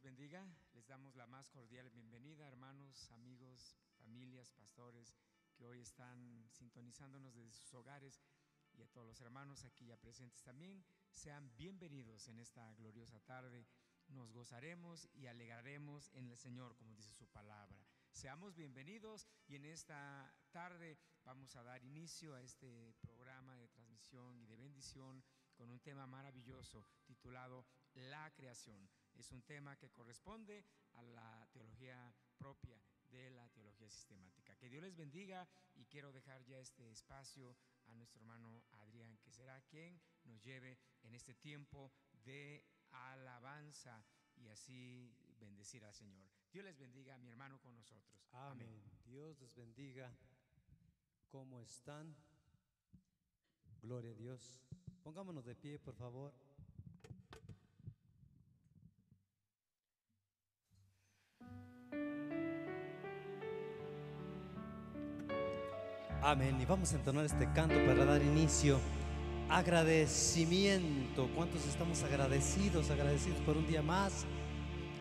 les bendiga. Les damos la más cordial bienvenida, hermanos, amigos, familias, pastores que hoy están sintonizándonos desde sus hogares, y a todos los hermanos aquí ya presentes también. Sean bienvenidos en esta gloriosa tarde. Nos gozaremos y alegraremos en el Señor, como dice su palabra. Seamos bienvenidos, y en esta tarde vamos a dar inicio a este programa de transmisión y de bendición con un tema maravilloso titulado La Creación. Es un tema que corresponde a la teología propia de la teología sistemática. Que Dios les bendiga, y quiero dejar ya este espacio a nuestro hermano Adrián, que será quien nos lleve en este tiempo de alabanza y así bendecir al Señor. Dios les bendiga, mi hermano, con nosotros. Amén. Dios les bendiga. ¿Cómo están? Gloria a Dios. Pongámonos de pie, por favor. Amén. Y vamos a entonar este canto para dar inicio. Agradecimiento. ¿Cuántos estamos agradecidos por un día más?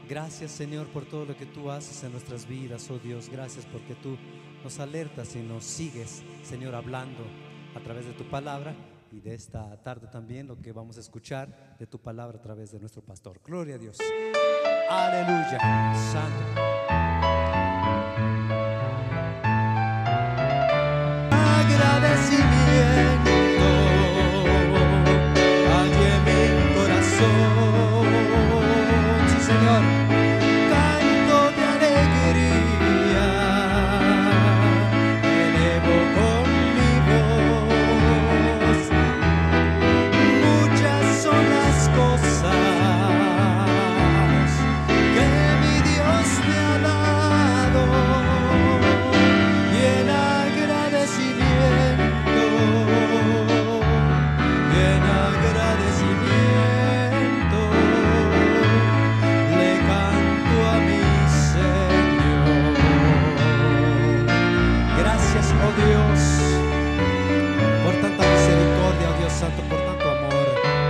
Gracias, Señor, por todo lo que tú haces en nuestras vidas, oh Dios. Gracias porque tú nos alertas y nos sigues, Señor, hablando a través de tu palabra, y de esta tarde también lo que vamos a escuchar de tu palabra a través de nuestro pastor. Gloria a Dios. Aleluya. Santo. Agradecimiento hay en mi corazón, sí, Señor. Canto de alegría, elevo con mi voz. Muchas son las cosas que mi Dios me ha dado, y en agradecimiento le canto a mi Señor. Gracias, oh Dios, por tanta misericordia, oh Dios santo, por tanto amor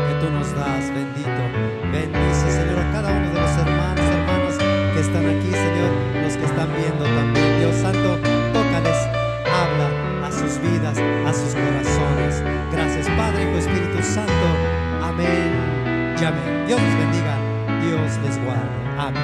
que tú nos das. Bendito, bendice, Señor, a cada uno de los hermanos, hermanas que están aquí, Señor, los que están viendo también. Dios santo, tócales, habla a sus vidas, a sus corazones. Gracias, Padre, Hijo, Espíritu Santo. Amén y amén. Dios les bendiga, Dios les guarde. Amén.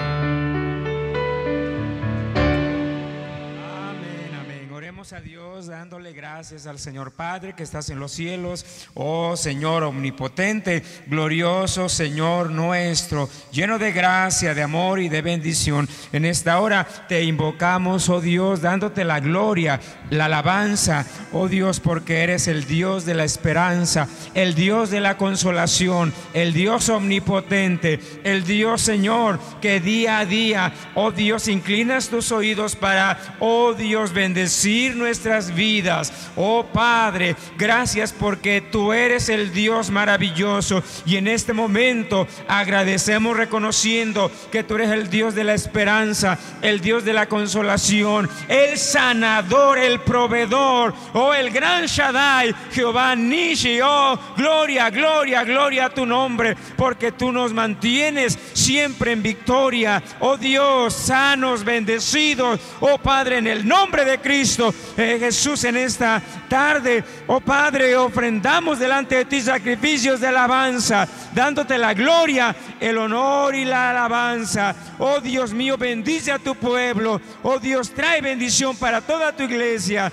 Amén, amén. Oremos a Dios dándole gracias al Señor Padre que estás en los cielos. Oh Señor omnipotente, glorioso Señor nuestro, lleno de gracia, de amor y de bendición. En esta hora te invocamos, oh Dios, dándote la gloria, la alabanza, oh Dios, porque eres el Dios de la esperanza, el Dios de la consolación, el Dios omnipotente, el Dios, Señor, que día a día, oh Dios, inclinas tus oídos para, oh Dios, bendecir nuestras vidas. Oh Padre, gracias porque tú eres el Dios maravilloso, y en este momento agradecemos reconociendo que tú eres el Dios de la esperanza, el Dios de la consolación, el sanador, el proveedor, oh el gran Shaddai, Jehová Nishi. Oh, gloria, gloria, gloria a tu nombre, porque tú nos mantienes siempre en victoria, oh Dios, sanos, bendecidos, oh Padre, en el nombre de Cristo Jesús. En esta tarde, oh Padre, ofrendamos delante de ti sacrificios de alabanza, dándote la gloria, el honor y la alabanza. Oh Dios mío, bendice a tu pueblo. Oh Dios, trae bendición para toda tu iglesia.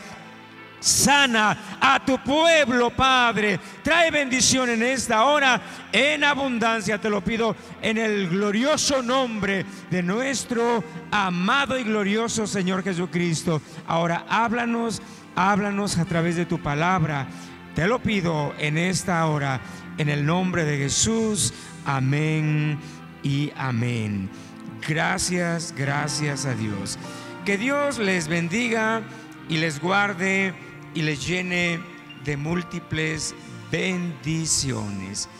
Sana a tu pueblo, Padre. Trae bendición en esta hora en abundancia. Te lo pido en el glorioso nombre de nuestro amado y glorioso Señor Jesucristo. Ahora háblanos a través de tu palabra. Te lo pido en esta hora, en el nombre de Jesús. Amén y amén. Gracias, gracias a Dios. Que Dios les bendiga y les guarde y les llene de múltiples bendiciones.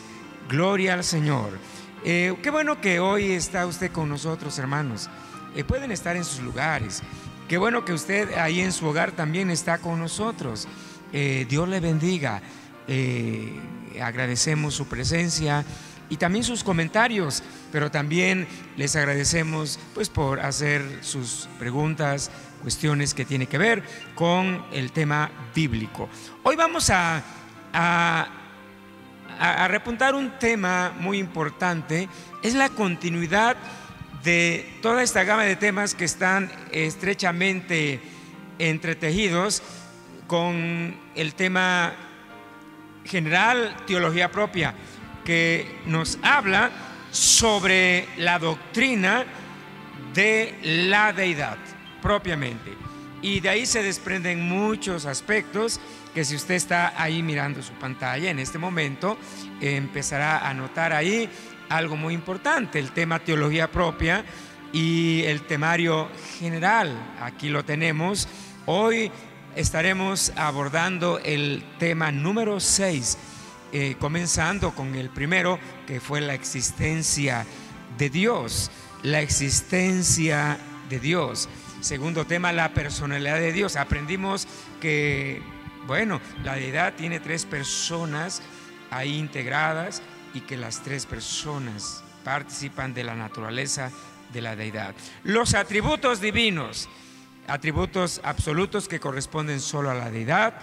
Gloria al Señor. Qué bueno que hoy está usted con nosotros, hermanos. Pueden estar en sus lugares. Qué bueno que usted ahí en su hogar también está con nosotros. Dios le bendiga. Agradecemos su presencia y también sus comentarios, pero también les agradecemos pues por hacer sus preguntas, cuestiones que tienen que ver con el tema bíblico. Hoy vamos a repuntar un tema muy importante. Es la continuidad de toda esta gama de temas que están estrechamente entretejidos con el tema general, teología propia, que nos habla sobre la doctrina de la deidad propiamente, y de ahí se desprenden muchos aspectos que, si usted está ahí mirando su pantalla en este momento, empezará a notar ahí algo muy importante: el tema teología propia y el temario general. Aquí lo tenemos. Hoy estaremos abordando el tema número 6, comenzando con el primero, que fue la existencia de Dios. La existencia de Dios. Segundo tema, la personalidad de Dios. Aprendimos que, bueno, la deidad tiene 3 personas ahí integradas, y que las 3 personas participan de la naturaleza de la deidad. Los atributos divinos, atributos absolutos que corresponden solo a la deidad.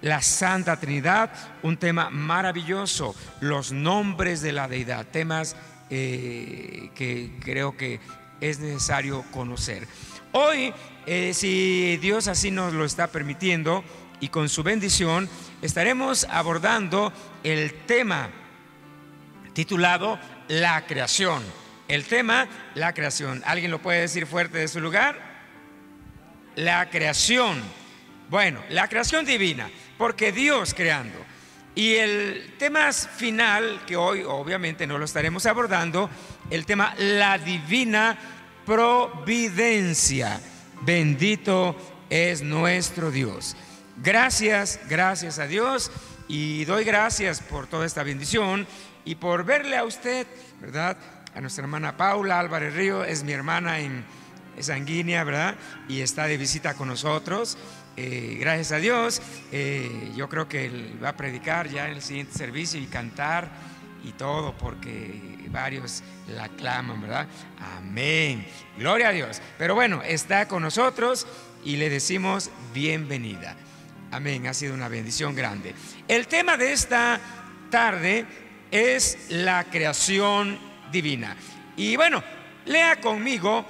La Santa Trinidad, un tema maravilloso. Los nombres de la deidad, temas que creo que es necesario conocer. Hoy, si Dios así nos lo está permitiendo y con su bendición, estaremos abordando el tema titulado la creación. El tema, la creación. ¿Alguien lo puede decir fuerte de su lugar? La creación. Bueno, la creación divina, porque Dios creando. Y el tema final, que hoy obviamente no lo estaremos abordando, el tema la divina providencia. Bendito es nuestro Dios. Gracias a Dios, y doy gracias por toda esta bendición y por verle a usted, ¿verdad? A nuestra hermana Paula Álvarez Río, es mi hermana sanguínea, ¿verdad? Y está de visita con nosotros. Gracias a Dios. Yo creo que él va a predicar ya en el siguiente servicio y cantar y todo, porque varios la claman, ¿verdad? Amén. Gloria a Dios. Pero bueno, está con nosotros y le decimos bienvenida. Amén. Ha sido una bendición grande. El tema de esta tarde es la creación divina. Y bueno, lea conmigo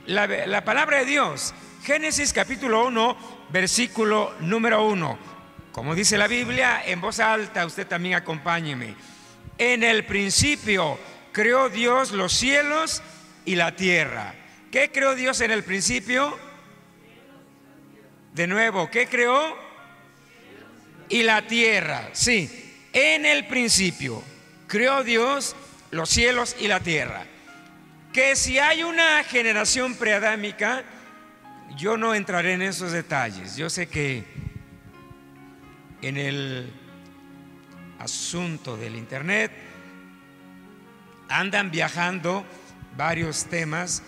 la palabra de Dios. Génesis capítulo 1, versículo número 1. Como dice la Biblia, en voz alta, usted también acompáñeme. En el principio creó Dios los cielos y la tierra. ¿Qué creó Dios en el principio? De nuevo, ¿qué creó? Y la tierra. Sí, en el principio creó Dios los cielos y la tierra. Que si hay una generación preadámica, yo no entraré en esos detalles. Yo sé que en el asunto del internet andan viajando varios temas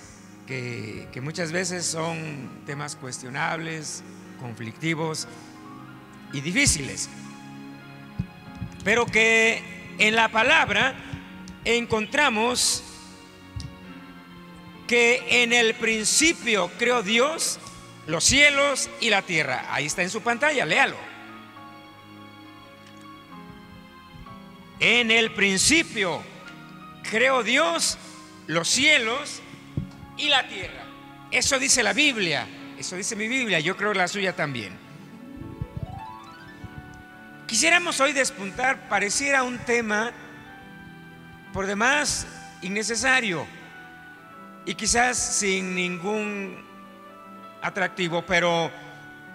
que muchas veces son temas cuestionables, conflictivos y difíciles, pero que en la palabra encontramos que en el principio creó Dios los cielos y la tierra. Ahí está en su pantalla, léalo. En el principio creó Dios los cielos y la tierra. Eso dice la Biblia, eso dice mi Biblia, yo creo la suya también. Quisiéramos hoy despuntar, pareciera un tema por demás innecesario y quizás sin ningún atractivo, pero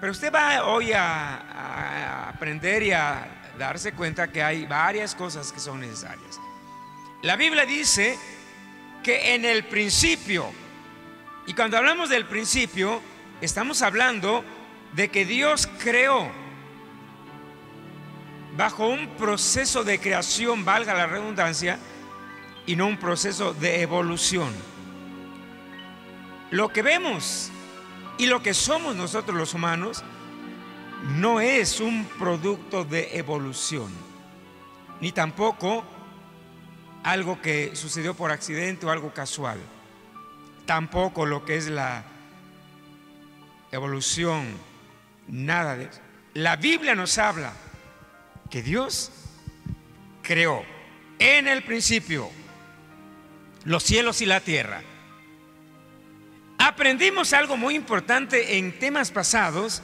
usted va hoy a aprender y a darse cuenta que hay varias cosas que son necesarias. La Biblia dice que en el principio, y cuando hablamos del principio, estamos hablando de que Dios creó bajo un proceso de creación, valga la redundancia, y no un proceso de evolución. Lo que vemos y lo que somos nosotros los humanos no es un producto de evolución, ni tampoco algo que sucedió por accidente o algo casual. Tampoco lo que es la evolución, nada de eso. La Biblia nos habla que Dios creó en el principio los cielos y la tierra. Aprendimos algo muy importante en temas pasados,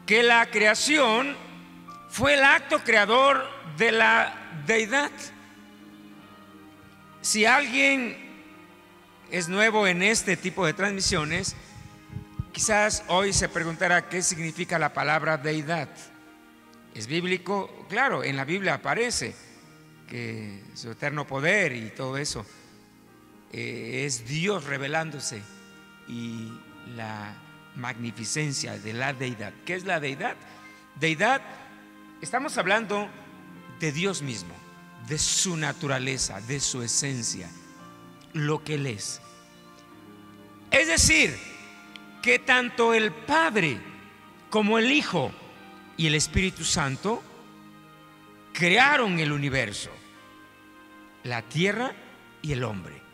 que la creación fue el acto creador de la deidad. Si alguien es nuevo en este tipo de transmisiones, quizás hoy se preguntará qué significa la palabra deidad. ¿Es bíblico? Claro, en la Biblia aparece que su eterno poder y todo eso es Dios revelándose, y la magnificencia de la deidad. ¿Qué es la deidad? Deidad, estamos hablando de Dios mismo, de su naturaleza, de su esencia, lo que Él es. Es decir, que tanto el Padre como el Hijo y el Espíritu Santo crearon el universo, la tierra y el hombre.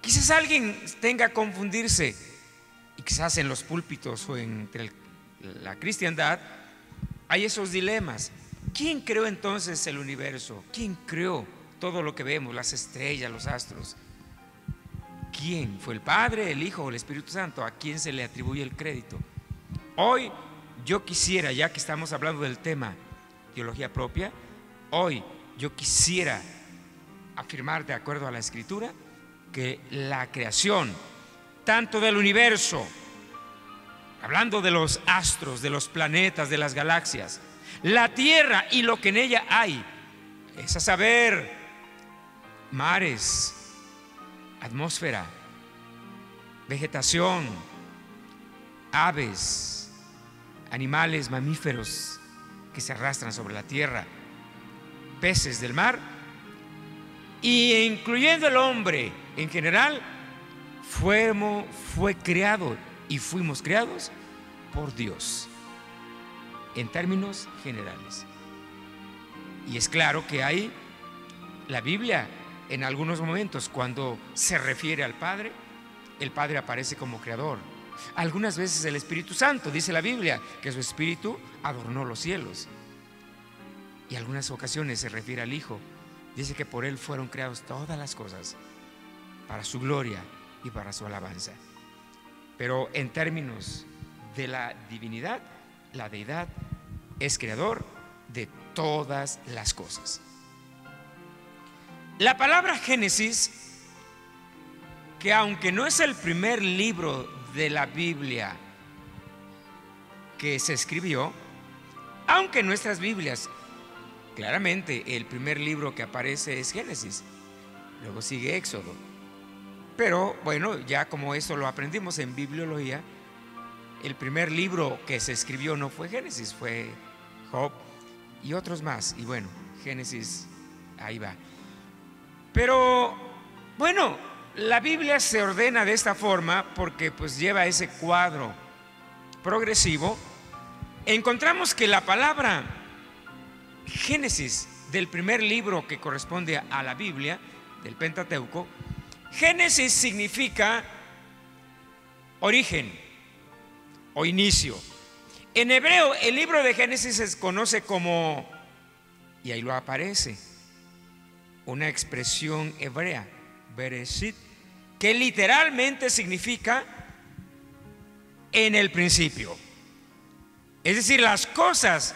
Quizás alguien tenga a confundirse, y quizás en los púlpitos o entre la cristiandad hay esos dilemas. ¿Quién creó entonces el universo? ¿Quién creó todo lo que vemos, las estrellas, los astros? ¿Quién? ¿Fue el Padre, el Hijo o el Espíritu Santo? ¿A quién se le atribuye el crédito? Hoy yo quisiera, ya que estamos hablando del tema teología propia, hoy yo quisiera afirmar, de acuerdo a la Escritura, que la creación, tanto del universo, hablando de los astros, de los planetas, de las galaxias, la tierra y lo que en ella hay, es a saber, mares, atmósfera, vegetación, aves, animales mamíferos que se arrastran sobre la tierra, peces del mar, y incluyendo el hombre en general, fue creado y fuimos creados por Dios en términos generales. Y es claro que hay la Biblia, en algunos momentos, cuando se refiere al Padre, el Padre aparece como creador. Algunas veces el Espíritu Santo, dice la Biblia, que su Espíritu adornó los cielos. Y en algunas ocasiones se refiere al Hijo, dice que por Él fueron creadas todas las cosas, para su gloria y para su alabanza. Pero en términos de la divinidad, la deidad es creador de todas las cosas. La palabra Génesis, que aunque no es el primer libro de la Biblia que se escribió, aunque en nuestras Biblias claramente el primer libro que aparece es Génesis, luego sigue Éxodo, pero bueno, ya como eso lo aprendimos en bibliología, el primer libro que se escribió no fue Génesis, fue Job y otros más, y bueno, Génesis ahí va. Pero bueno, la Biblia se ordena de esta forma porque pues lleva ese cuadro progresivo. Encontramos que la palabra Génesis del primer libro que corresponde a la Biblia, del Pentateuco, Génesis significa origen o inicio. En hebreo el libro de Génesis se conoce como, y ahí lo aparece, una expresión hebrea, Bereshit, que literalmente significa en el principio. Es decir, las cosas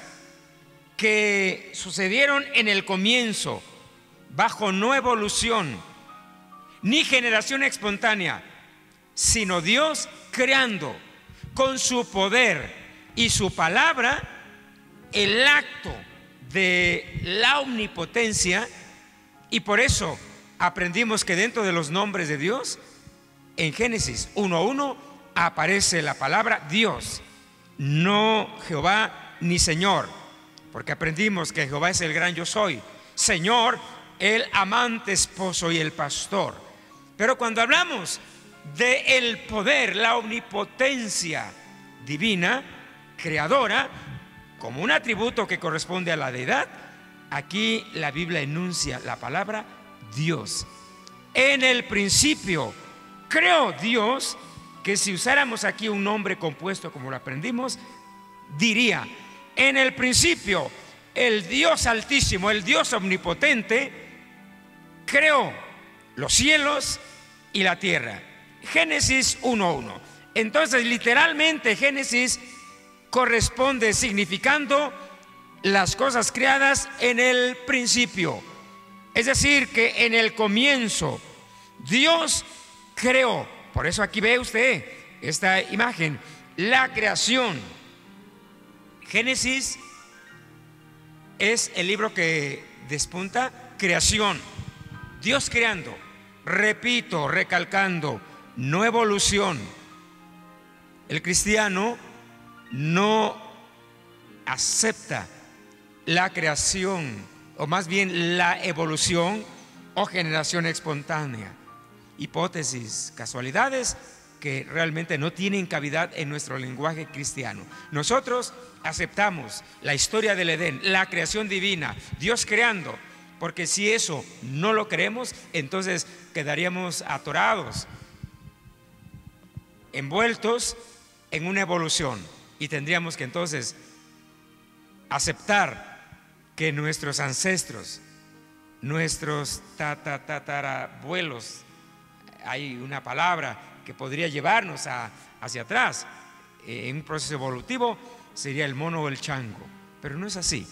que sucedieron en el comienzo, bajo no evolución ni generación espontánea, sino Dios creando con su poder y su palabra el acto de la omnipotencia. Y por eso aprendimos que dentro de los nombres de Dios, en Génesis 1:1 aparece la palabra Dios, no Jehová ni Señor, porque aprendimos que Jehová es el gran yo soy, Señor, el amante esposo y el pastor. Pero cuando hablamos de el poder, la omnipotencia divina, creadora, como un atributo que corresponde a la deidad, aquí la Biblia enuncia la palabra Dios. En el principio creó Dios, que si usáramos aquí un nombre compuesto como lo aprendimos, diría: en el principio el Dios Altísimo, el Dios Omnipotente, creó los cielos y la tierra. Génesis 1:1. Entonces, literalmente, Génesis corresponde significando las cosas creadas en el principio. Es decir, que en el comienzo Dios creó. Por eso aquí ve usted esta imagen, la creación. Génesis es el libro que despunta creación. Dios creando, repito, recalcando, no evolución. El cristiano no acepta la creación, o más bien la evolución o generación espontánea. Hipótesis, casualidades que realmente no tienen cavidad en nuestro lenguaje cristiano. Nosotros aceptamos la historia del Edén, la creación divina, Dios creando, porque si eso no lo creemos, entonces quedaríamos atorados, envueltos en una evolución, y tendríamos que entonces aceptar que nuestros ancestros, nuestros tatarabuelos, hay una palabra que podría llevarnos hacia atrás, en un proceso evolutivo sería el mono o el chango, pero no es así.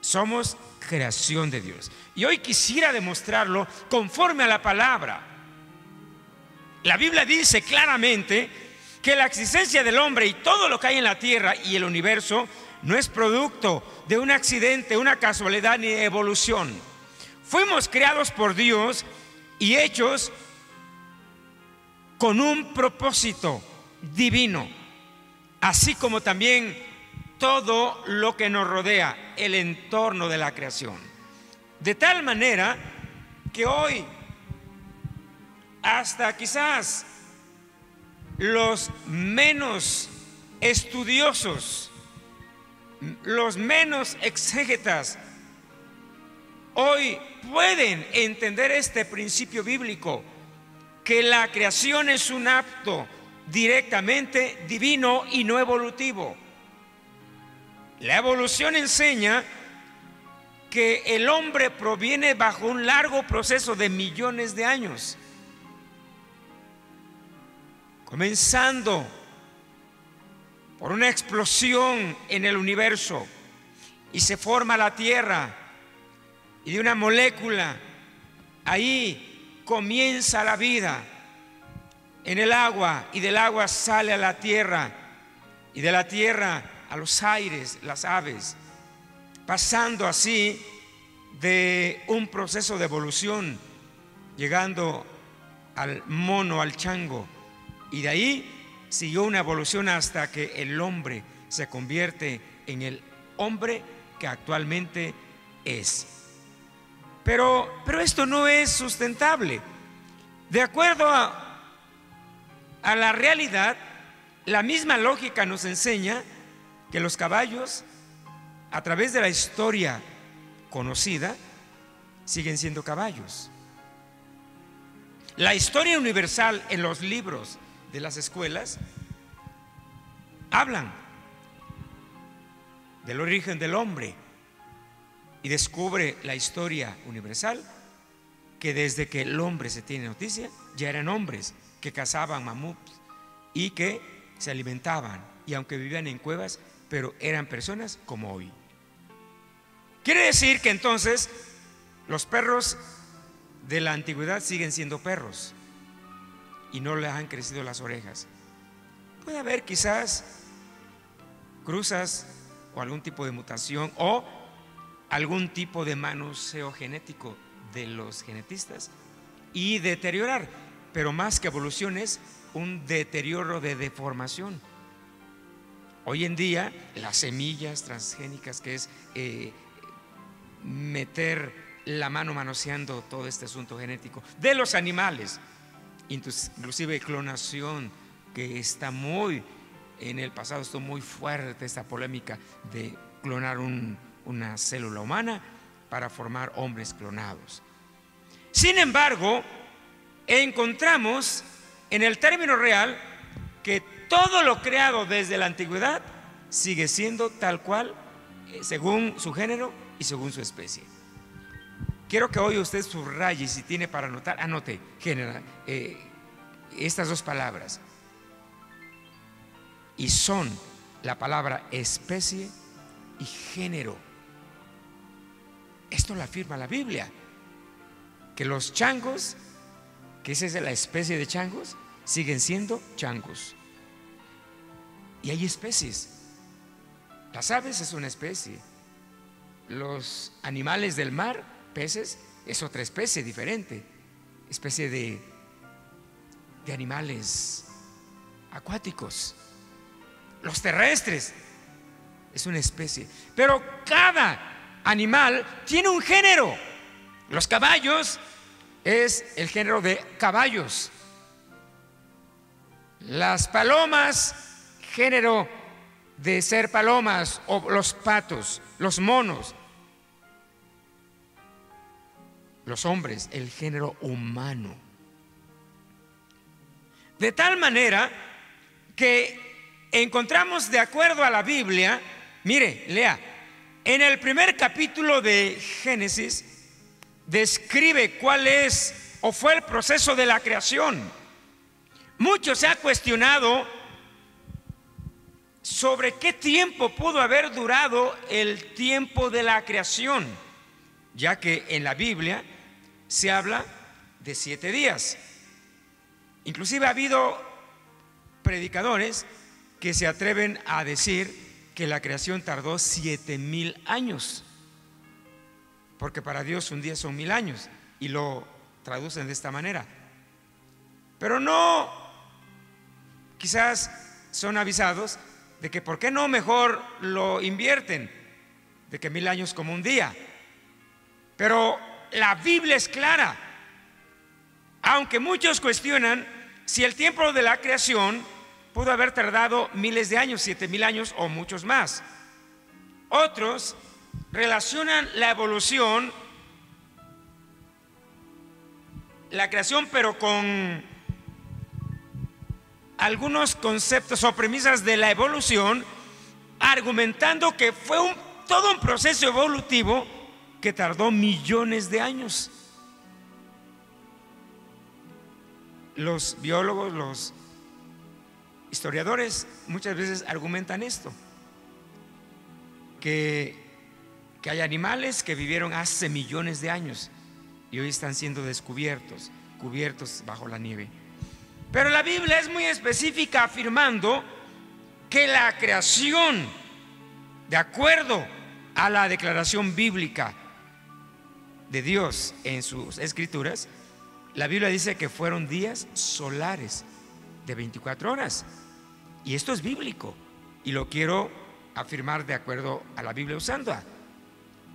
Somos creación de Dios, y hoy quisiera demostrarlo conforme a la palabra. La Biblia dice claramente que la existencia del hombre y todo lo que hay en la tierra y el universo no es producto de un accidente, una casualidad ni evolución. Fuimos creados por Dios y hechos con un propósito divino, así como también todo lo que nos rodea, el entorno de la creación. De tal manera que hoy, hasta quizás los menos estudiosos, los menos exégetas, hoy pueden entender este principio bíblico, que la creación es un acto directamente divino y no evolutivo. La evolución enseña que el hombre proviene bajo un largo proceso de millones de años, comenzando por una explosión en el universo, y se forma la tierra, y de una molécula ahí comienza la vida en el agua, y del agua sale a la tierra, y de la tierra a los aires, las aves, pasando así de un proceso de evolución, llegando al mono, al chango, y de ahí siguió una evolución hasta que el hombre se convierte en el hombre que actualmente es. Pero esto no es sustentable. De acuerdo a la realidad, la misma lógica nos enseña que los caballos, a través de la historia conocida, siguen siendo caballos. La historia universal en los libros de las escuelas hablan del origen del hombre, y descubre la historia universal que desde que el hombre se tiene noticia, ya eran hombres que cazaban mamuts y que se alimentaban, y aunque vivían en cuevas, pero eran personas como hoy. Quiere decir que entonces los perros de la antigüedad siguen siendo perros y no les han crecido las orejas. Puede haber quizás cruzas o algún tipo de mutación o algún tipo de manoseo genético de los genetistas y deteriorar, pero más que evolución es un deterioro de deformación. Hoy en día las semillas transgénicas, que es meter la mano manoseando todo este asunto genético de los animales, inclusive clonación, que está muy en el pasado, estuvo muy fuerte esta polémica de clonar una célula humana para formar hombres clonados. Sin embargo, encontramos en el término real que todo lo creado desde la antigüedad sigue siendo tal cual, según su género y según su especie. Quiero que hoy usted subraye, si tiene para anotar, anote estas dos palabras. Y son la palabra especie y género. Esto lo afirma la Biblia, que los changos, que esa es la especie de changos, siguen siendo changos. Y hay especies. Las aves es una especie. Los animales del mar, peces, es otra especie diferente. Especie de animales acuáticos. Los terrestres es una especie. Pero cada animal tiene un género. Los caballos es el género de caballos. Las palomas, género de ser palomas, o los patos, los monos. Los hombres, el género humano. De tal manera que encontramos, de acuerdo a la Biblia, mire, lea, en el primer capítulo de Génesis describe cuál es o fue el proceso de la creación. Mucho se ha cuestionado sobre qué tiempo pudo haber durado el tiempo de la creación, ya que en la Biblia se habla de 7 días. Inclusive ha habido predicadores que se atreven a decir que la creación tardó 7,000 años, porque para Dios un día son 1000 años, y lo traducen de esta manera. Pero no, quizás son avisados de que por qué no mejor lo invierten, de que 1000 años como un día. Pero la Biblia es clara, aunque muchos cuestionan si el tiempo de la creación pudo haber tardado miles de años, 7,000 años o muchos más. Otros relacionan la evolución, la creación, pero con algunos conceptos o premisas de la evolución, argumentando que fue todo un proceso evolutivo que tardó millones de años. Los biólogos, los historiadores muchas veces argumentan esto, que hay animales que vivieron hace millones de años y hoy están siendo descubiertos, cubiertos bajo la nieve. Pero la Biblia es muy específica, afirmando que la creación, de acuerdo a la declaración bíblica de Dios en sus escrituras, la Biblia dice que fueron días solares de 24 horas. Y esto es bíblico, y lo quiero afirmar de acuerdo a la Biblia usando.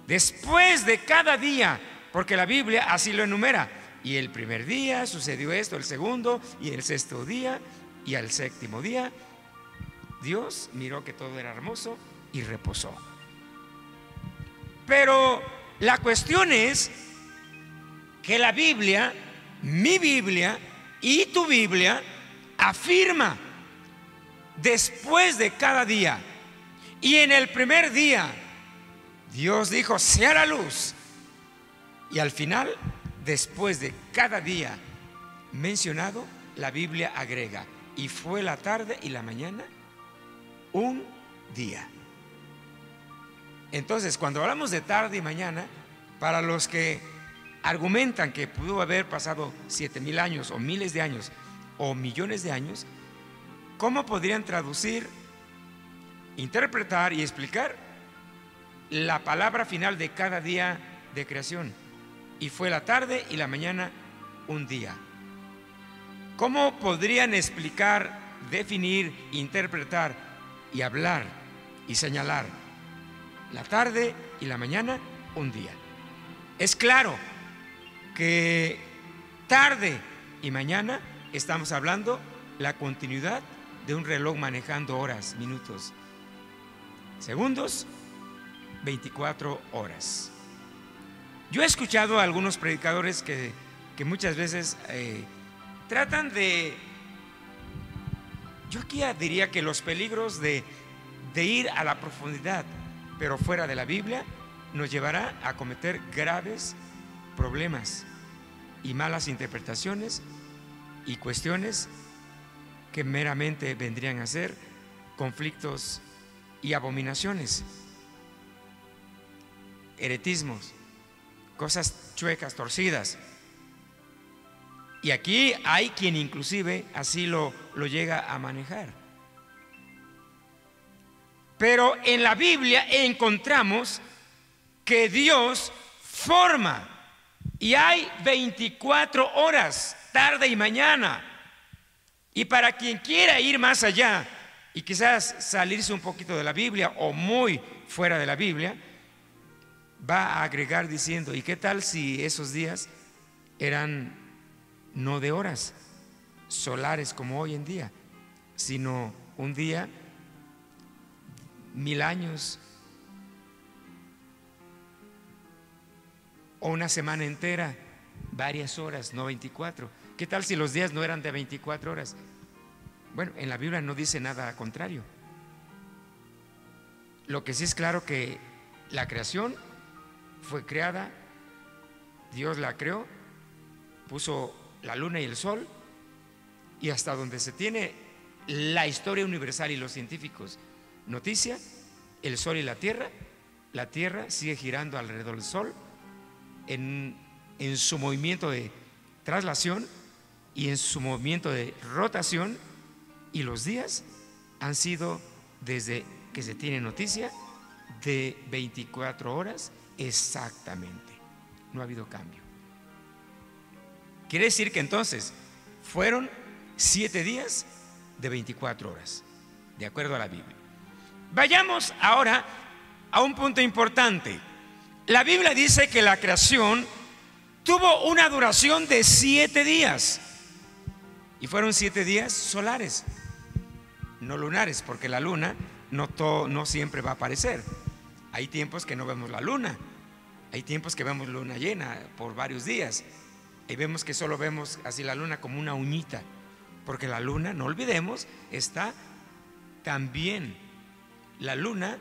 Después de cada día, porque la Biblia así lo enumera, y el primer día sucedió esto, el segundo, y el sexto día, y al séptimo día, Dios miró que todo era hermoso y reposó. Pero la cuestión es que la Biblia, mi Biblia y tu Biblia, afirma después de cada día. Y en el primer día Dios dijo: sea la luz. Y al final, después de cada día mencionado, la Biblia agrega: y fue la tarde y la mañana un día. Entonces, cuando hablamos de tarde y mañana, para los que argumentan que pudo haber pasado 7,000 años o miles de años o millones de años, ¿cómo podrían traducir, interpretar y explicar la palabra final de cada día de creación? Y fue la tarde y la mañana un día. ¿Cómo podrían explicar, definir, interpretar y hablar y señalar la tarde y la mañana un día? Es claro que tarde y mañana estamos hablando la continuidad de un reloj manejando horas, minutos, segundos, 24 horas. Yo he escuchado a algunos predicadores que que muchas veces tratan de, yo aquí diría que los peligros de ir a la profundidad, pero fuera de la Biblia, nos llevará a cometer graves problemas y malas interpretaciones y cuestiones que meramente vendrían a ser conflictos y abominaciones, heretismos, cosas chuecas, torcidas. Y aquí hay quien inclusive así lo llega a manejar. Pero en la Biblia encontramos que Dios forma, y hay 24 horas, tarde y mañana. Y para quien quiera ir más allá y quizás salirse un poquito de la Biblia o muy fuera de la Biblia, va a agregar diciendo: ¿y qué tal si esos días eran no de horas solares como hoy en día, sino un día, 1000 años, o una semana entera, varias horas, no 24? ¿Qué tal si los días no eran de 24 horas? Bueno, en la Biblia no dice nada contrario. Lo que sí es claro que la creación fue creada, Dios la creó, puso la luna y el sol, y hasta donde se tiene la historia universal y los científicos noticia, el sol y la tierra sigue girando alrededor del sol en su movimiento de traslación y en su movimiento de rotación, y los días han sido, desde que se tiene noticia, de 24 horas exactamente. No ha habido cambio. Quiere decir que entonces fueron 7 días de 24 horas, de acuerdo a la Biblia. Vayamos ahora a un punto importante. La Biblia dice que la creación tuvo una duración de 7 días, y fueron 7 días solares, no lunares, porque la luna no siempre va a aparecer. Hay tiempos que no vemos la luna, hay tiempos que vemos luna llena por varios días, y vemos que solo vemos así la luna como una uñita, porque la luna, no olvidemos, está también, la luna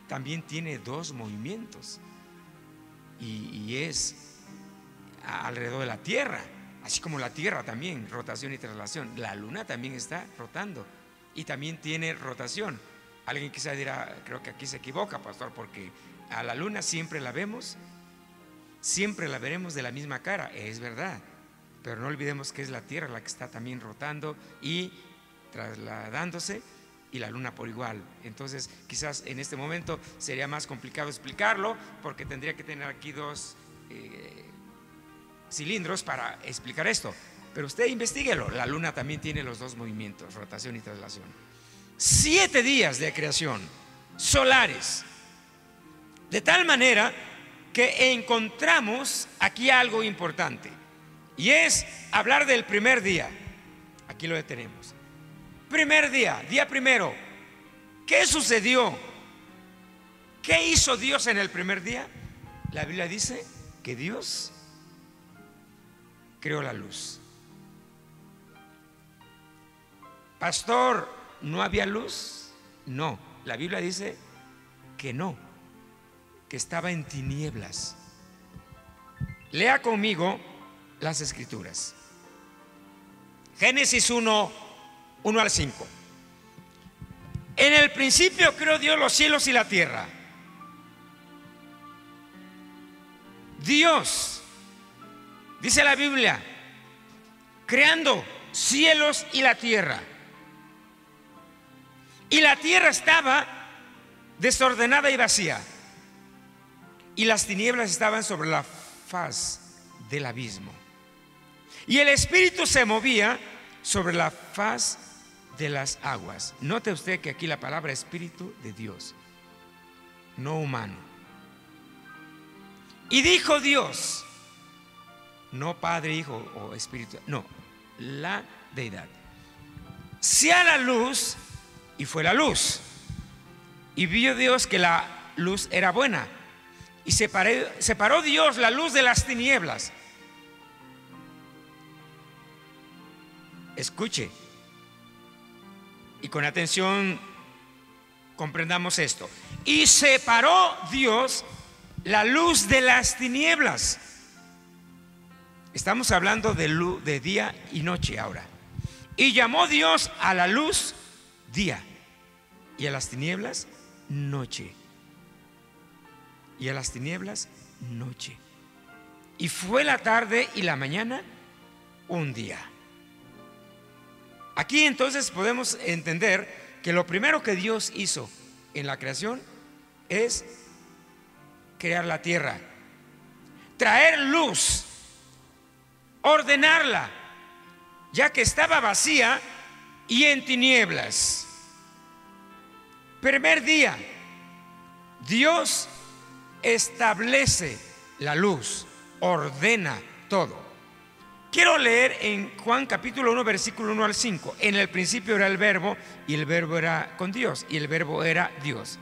también tiene 2 movimientos, y es alrededor de la Tierra, así como la Tierra también, rotación y traslación. La luna también está rotando y también tiene rotación. Alguien quizá dirá: creo que aquí se equivoca, pastor, porque a la luna siempre la vemos, siempre la veremos de la misma cara. Es verdad, pero no olvidemos que es la Tierra la que está también rotando y trasladándose, y la luna por igual. Entonces quizás en este momento sería más complicado explicarlo, porque tendría que tener aquí 2 cilindros para explicar esto, pero usted investíguelo. La luna también tiene los 2 movimientos, rotación y traslación. 7 días de creación solares, de tal manera que encontramos aquí algo importante, y es hablar del primer día. Aquí lo detenemos. Primer día, día primero. ¿Qué sucedió? ¿Qué hizo Dios en el primer día? La Biblia dice que Dios creó la luz. Pastor, ¿no había luz? No, la Biblia dice que no, que estaba en tinieblas. Lea conmigo las Escrituras. Génesis 1 al 5. En el principio creó Dios los cielos y la tierra. Dios, dice la Biblia, creando cielos y la tierra. Y la tierra estaba desordenada y vacía, y las tinieblas estaban sobre la faz del abismo, y el Espíritu se movía sobre la faz de las aguas. Note usted que aquí la palabra Espíritu de Dios, no humano. Y dijo Dios, no Padre, Hijo o Espíritu, no, la deidad: sea la luz, y fue la luz. Y vio Dios que la luz era buena, y separó Dios la luz de las tinieblas. Escuche y con atención comprendamos esto. Y separó Dios la luz de las tinieblas. Estamos hablando de día y noche ahora. Y llamó Dios a la luz día, y a las tinieblas noche, y a las tinieblas noche. Y fue la tarde y la mañana un día. Aquí entonces podemos entender que lo primero que Dios hizo en la creación es crear la tierra, traer luz, ordenarla, ya que estaba vacía y en tinieblas. Primer día, Dios establece la luz, ordena todo. Quiero leer en Juan capítulo 1, versículo 1 al 5. En el principio era el verbo, y el verbo era con Dios, y el verbo era Dios.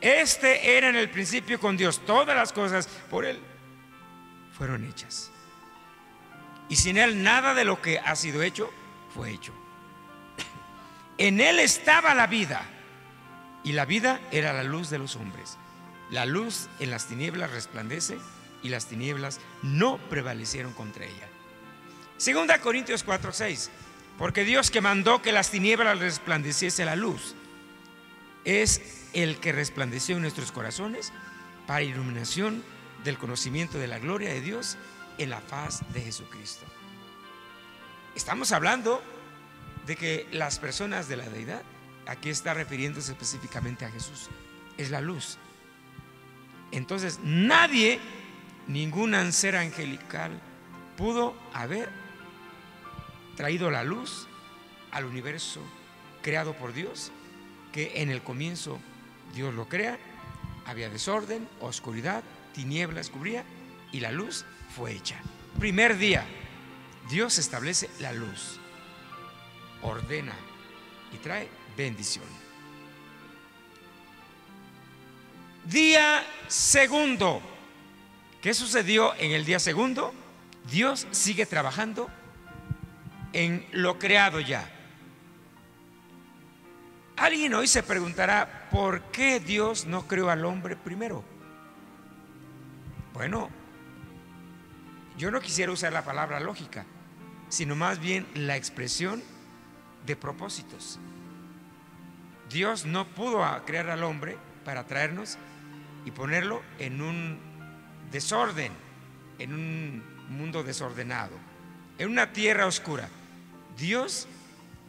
Este era en el principio con Dios. Todas las cosas por Él fueron hechas, y sin Él nada de lo que ha sido hecho fue hecho. En Él estaba la vida, y la vida era la luz de los hombres. La luz en las tinieblas resplandece, y las tinieblas no prevalecieron contra ella. 2 Corintios 4:6. Porque Dios, que mandó que las tinieblas resplandeciese la luz, es el que resplandeció en nuestros corazones para iluminación del conocimiento de la gloria de Dios en la faz de Jesucristo. Estamos hablando de que las personas de la deidad, aquí está refiriéndose específicamente a Jesús, es la luz. Entonces nadie, ningún ser angelical pudo haber traído la luz al universo creado por Dios, que en el comienzo Dios lo crea, había desorden, oscuridad, tinieblas cubría, y la luz fue hecha. Primer día, Dios establece la luz, ordena y trae bendición. Día segundo. ¿Qué sucedió en el día segundo? Dios sigue trabajando en lo creado ya. Alguien hoy se preguntará, ¿por qué Dios no creó al hombre primero? Bueno, yo no quisiera usar la palabra lógica, sino más bien la expresión de propósitos. Dios no pudo crear al hombre para traernos y ponerlo en un desorden, en un mundo desordenado, en una tierra oscura. Dios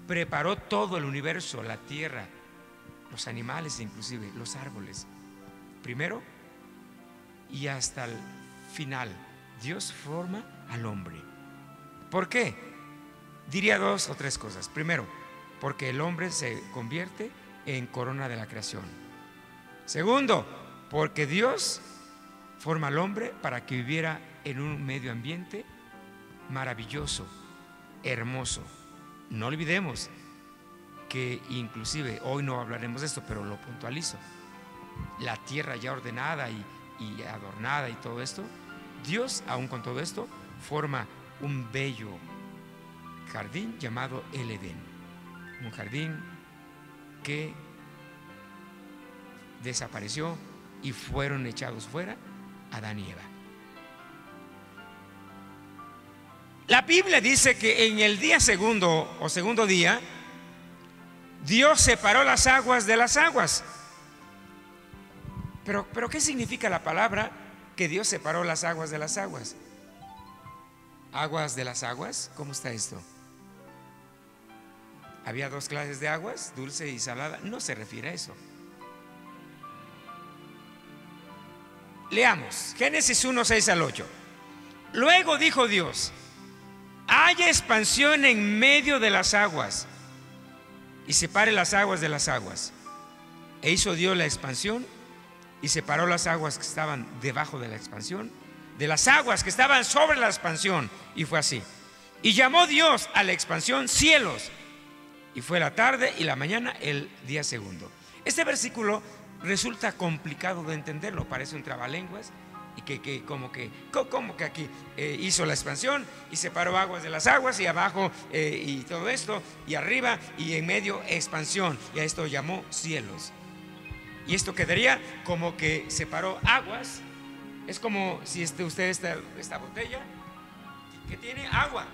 preparó todo el universo, la tierra, los animales, inclusive los árboles, primero y hasta el final. Dios forma al hombre. ¿Por qué? Diría 2 o 3 cosas. Primero, porque el hombre se convierte en corona de la creación. Segundo, porque Dios forma al hombre para que viviera en un medio ambiente maravilloso, hermoso. No olvidemos que inclusive hoy no hablaremos de esto, pero lo puntualizo. La tierra ya ordenada y adornada y todo esto, Dios, aún con todo esto, forma un bello jardín llamado el Edén. Un jardín que desapareció y fueron echados fuera Adán y Eva. La Biblia dice que en el día segundo o segundo día, Dios separó las aguas de las aguas. Pero ¿qué significa la palabra que Dios separó las aguas de las aguas? ¿Aguas de las aguas? ¿Cómo está esto? ¿Había 2 clases de aguas, dulce y salada? No se refiere a eso. Leamos Génesis 1, 6 al 8. Luego dijo Dios: haya expansión en medio de las aguas, y separe las aguas de las aguas. E hizo Dios la expansión, y separó las aguas que estaban debajo de la expansión de las aguas que estaban sobre la expansión, y fue así. Y llamó Dios a la expansión cielos, y fue la tarde y la mañana el día segundo. Este versículo resulta complicado de entenderlo, parece un trabalenguas, y que como que aquí hizo la expansión y separó aguas de las aguas, y abajo y todo esto, y arriba y en medio expansión, y a esto llamó cielos. Y esto quedaría como que separó aguas. Es como si usted esta botella que tiene agua,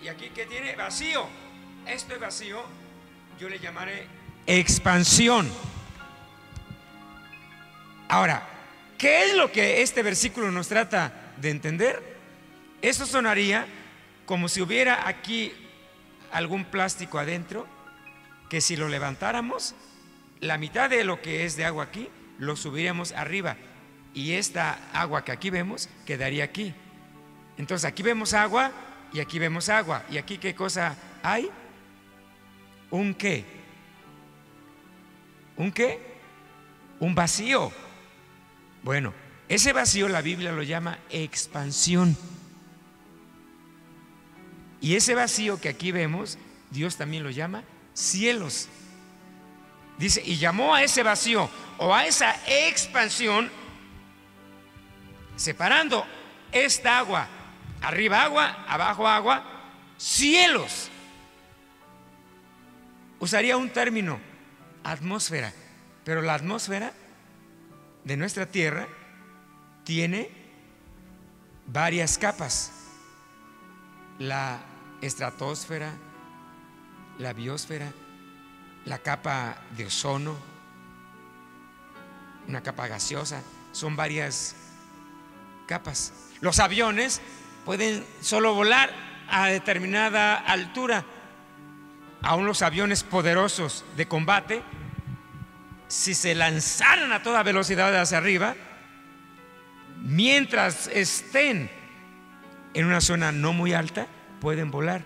y aquí que tiene vacío. Esto es vacío, yo le llamaré expansión. Ahora, ¿qué es lo que este versículo nos trata de entender? Eso sonaría como si hubiera aquí algún plástico adentro, que si lo levantáramos, la mitad de lo que es de agua aquí lo subiríamos arriba, y esta agua que aquí vemos quedaría aquí. Entonces aquí vemos agua y aquí vemos agua, y aquí ¿qué cosa hay? ¿Un qué? ¿Un qué? Un vacío. Bueno, ese vacío la Biblia lo llama expansión. Y ese vacío que aquí vemos, Dios también lo llama cielos. Dice, y llamó a ese vacío o a esa expansión, separando esta agua, arriba agua, abajo agua, cielos. Usaría un término, atmósfera, pero la atmósfera de nuestra tierra tiene varias capas: la estratosfera, la biosfera, la capa de ozono, una capa gaseosa. Son varias capas. Los aviones pueden solo volar a determinada altura. Aún los aviones poderosos de combate, si se lanzaran a toda velocidad hacia arriba, mientras estén en una zona no muy alta, pueden volar.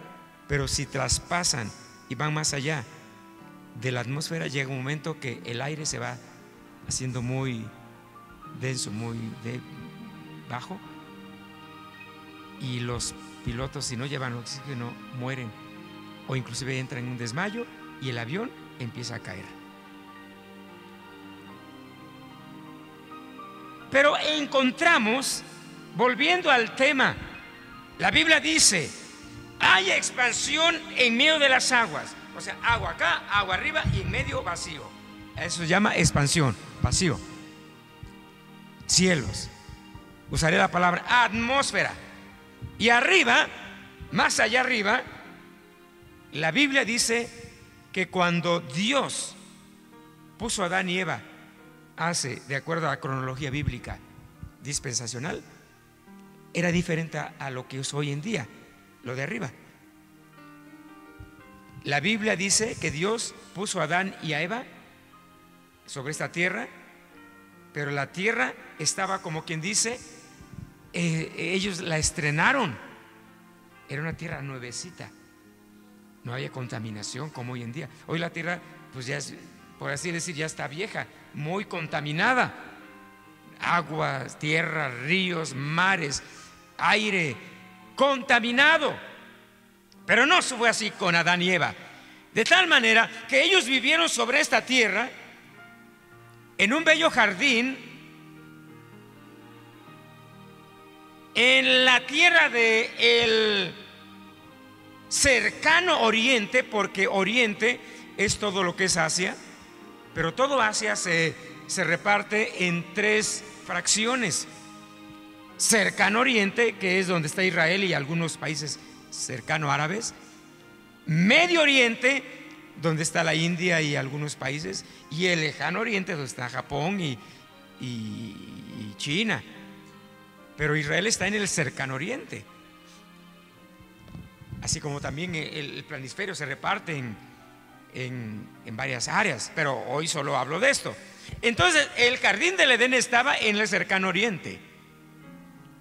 Pero si traspasan y van más allá de la atmósfera, llega un momento que el aire se va haciendo muy denso, muy bajo, y los pilotos, si no llevan oxígeno, mueren, o inclusive entran en un desmayo y el avión empieza a caer. Pero encontramos, volviendo al tema, la Biblia dice: hay expansión en medio de las aguas. O sea, agua acá, agua arriba y en medio vacío. Eso se llama expansión, vacío. Cielos. Usaré la palabra atmósfera. Y arriba, más allá arriba, la Biblia dice que cuando Dios puso a Adán y Eva, de acuerdo a la cronología bíblica dispensacional, era diferente a lo que es hoy en día, lo de arriba. La Biblia dice que Dios puso a Adán y a Eva sobre esta tierra, pero la tierra estaba, como quien dice, ellos la estrenaron. Era una tierra nuevecita, no había contaminación como hoy en día. Hoy la tierra, pues ya es, por así decir, ya está vieja, muy contaminada. Aguas, tierra, ríos, mares, aire contaminado. Pero no fue así con Adán y Eva. De tal manera que ellos vivieron sobre esta tierra en un bello jardín, en la tierra del cercano oriente, porque oriente es todo lo que es Asia, pero todo Asia se reparte en 3 fracciones. Cercano oriente, que es donde está Israel y algunos países cercano árabes. Medio oriente, donde está la India y algunos países, y el lejano oriente, donde está Japón y China. Pero Israel está en el cercano oriente. Así como también el planisferio se reparte en varias áreas, pero hoy solo hablo de esto. Entonces el jardín del Edén estaba en el cercano oriente,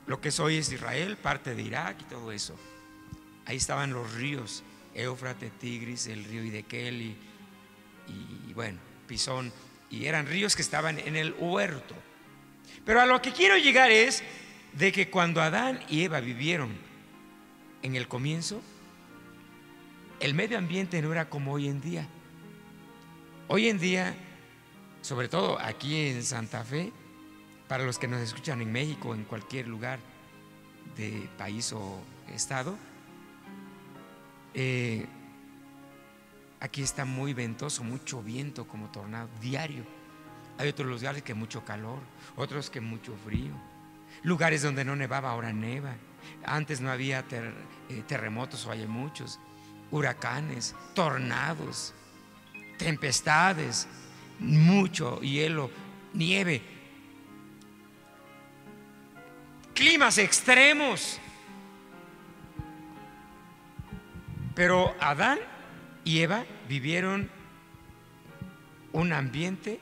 lo que hoy es Israel, parte de Irak y todo eso. Ahí estaban los ríos Éufrates, Tigris, el río Hiddekel y bueno, Pisón, y eran ríos que estaban en el huerto. Pero a lo que quiero llegar es de que cuando Adán y Eva vivieron en el comienzo, el medio ambiente no era como hoy en día. Hoy en día, sobre todo aquí en Santa Fe, Para los que nos escuchan en México, en cualquier lugar de país o estado, aquí está muy ventoso, mucho viento como tornado diario. Hay otros lugares que mucho calor, otros que mucho frío. Lugares donde no nevaba, ahora neva. Antes no había terremotos, o hay muchos. Huracanes, tornados, tempestades, mucho hielo, nieve, climas extremos. Pero Adán y Eva vivieron un ambiente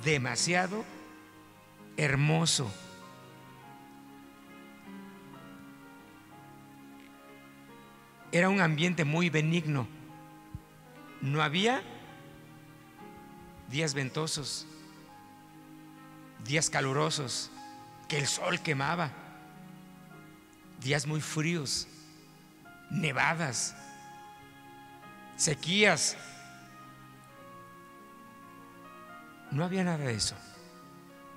demasiado hermoso. Era un ambiente muy benigno. No había días ventosos, días calurosos, que el sol quemaba, días muy fríos, nevadas, sequías. No había nada de eso.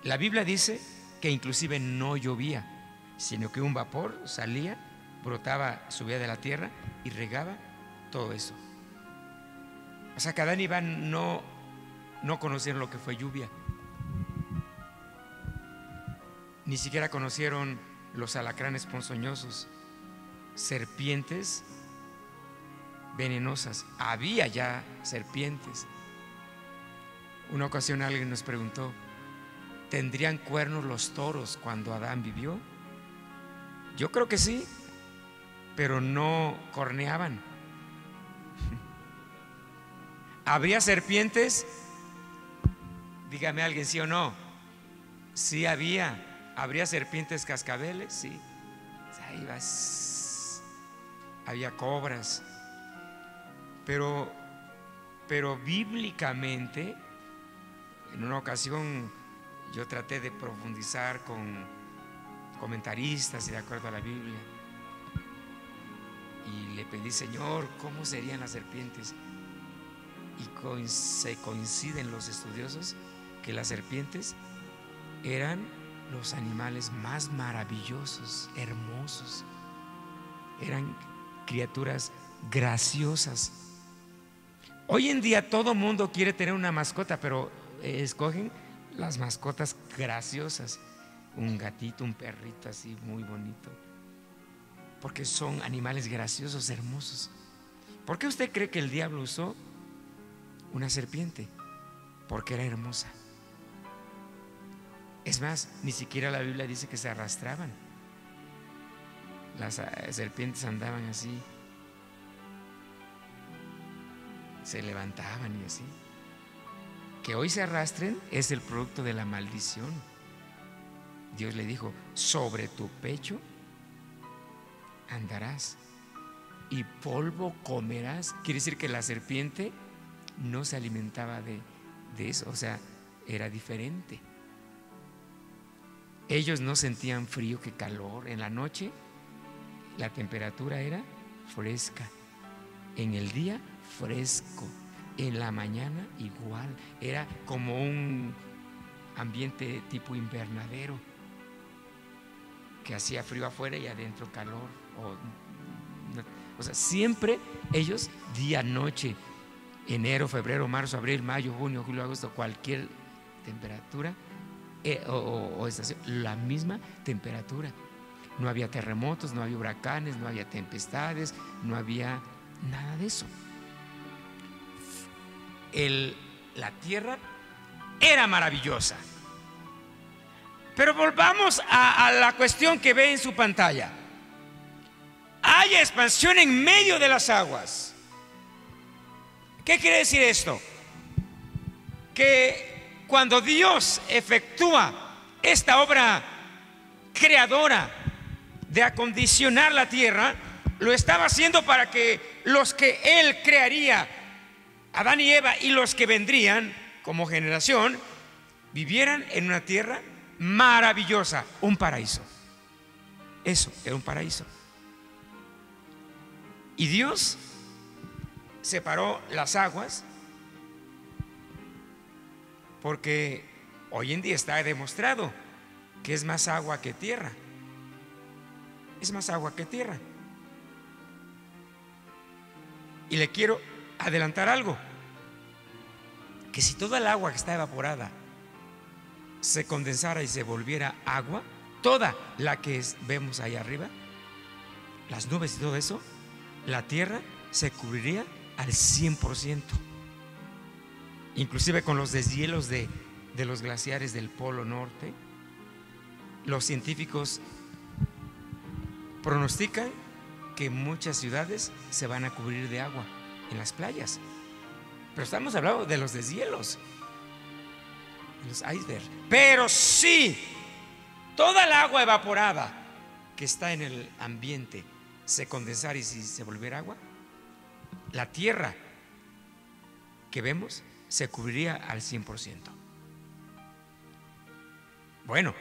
La Biblia dice que inclusive no llovía, sino que un vapor salía, brotaba, subía de la tierra y regaba todo eso. O sea, que Adán y Eva no conocieron lo que fue lluvia. Ni siquiera conocieron los alacranes ponzoñosos, serpientes venenosas. Había ya serpientes. Una ocasión alguien nos preguntó: ¿tendrían cuernos los toros cuando Adán vivió? Yo creo que sí, pero no corneaban. ¿Habría serpientes? Dígame alguien, ¿sí o no? Sí había. ¿Habría serpientes cascabeles? Sí. Ahí vas. Había cobras. Pero bíblicamente, en una ocasión yo traté de profundizar con comentaristas y de acuerdo a la Biblia, y le pedí: Señor, ¿cómo serían las serpientes? Y se coinciden los estudiosos que las serpientes eran los animales más maravillosos, hermosos. Eran criaturas graciosas. Hoy en día todo mundo quiere tener una mascota, pero escogen las mascotas graciosas. Un gatito, un perrito así muy bonito, porque son animales graciosos, hermosos. ¿Por qué usted cree que el diablo usó una serpiente? Porque era hermosa. Es más, ni siquiera la Biblia dice que se arrastraban. Las serpientes andaban así, se levantaban y así. Que hoy se arrastren es el producto de la maldición. Dios le dijo: sobre tu pecho andarás y polvo comerás. Quiere decir que la serpiente no se alimentaba de eso, o sea, era diferente. Ellos no sentían frío que calor. En la noche la temperatura era fresca, en el día fresco, en la mañana igual. Era como un ambiente tipo invernadero, que hacía frío afuera y adentro calor. O sea, siempre ellos, día, noche, enero, febrero, marzo, abril, mayo, junio, julio, agosto, cualquier temperatura o estación, la misma temperatura. No había terremotos, no había huracanes, no había tempestades, no había nada de eso. La tierra era maravillosa. Pero volvamos a la cuestión que ve en su pantalla. Hay expansión en medio de las aguas. ¿Qué quiere decir esto? Que cuando Dios efectúa esta obra creadora de acondicionar la tierra, lo estaba haciendo para que los que Él crearía, Adán y Eva, y los que vendrían como generación, vivieran en una tierra maravillosa, un paraíso. Eso era un paraíso. Y Dios separó las aguas porque hoy en día está demostrado que es más agua que tierra. Es más agua que tierra. Y le quiero adelantar algo, que si toda el agua que está evaporada se condensara y se volviera agua, toda la que vemos ahí arriba, las nubes y todo eso, la tierra se cubriría al 100%, inclusive con los deshielos de los glaciares del Polo Norte. Los científicos pronostican que muchas ciudades se van a cubrir de agua en las playas, pero estamos hablando de los deshielos, los icebergs. Pero sí, toda el agua evaporada que está en el ambiente se condensara y si se volviera agua, la tierra que vemos se cubriría al 100%. Bueno,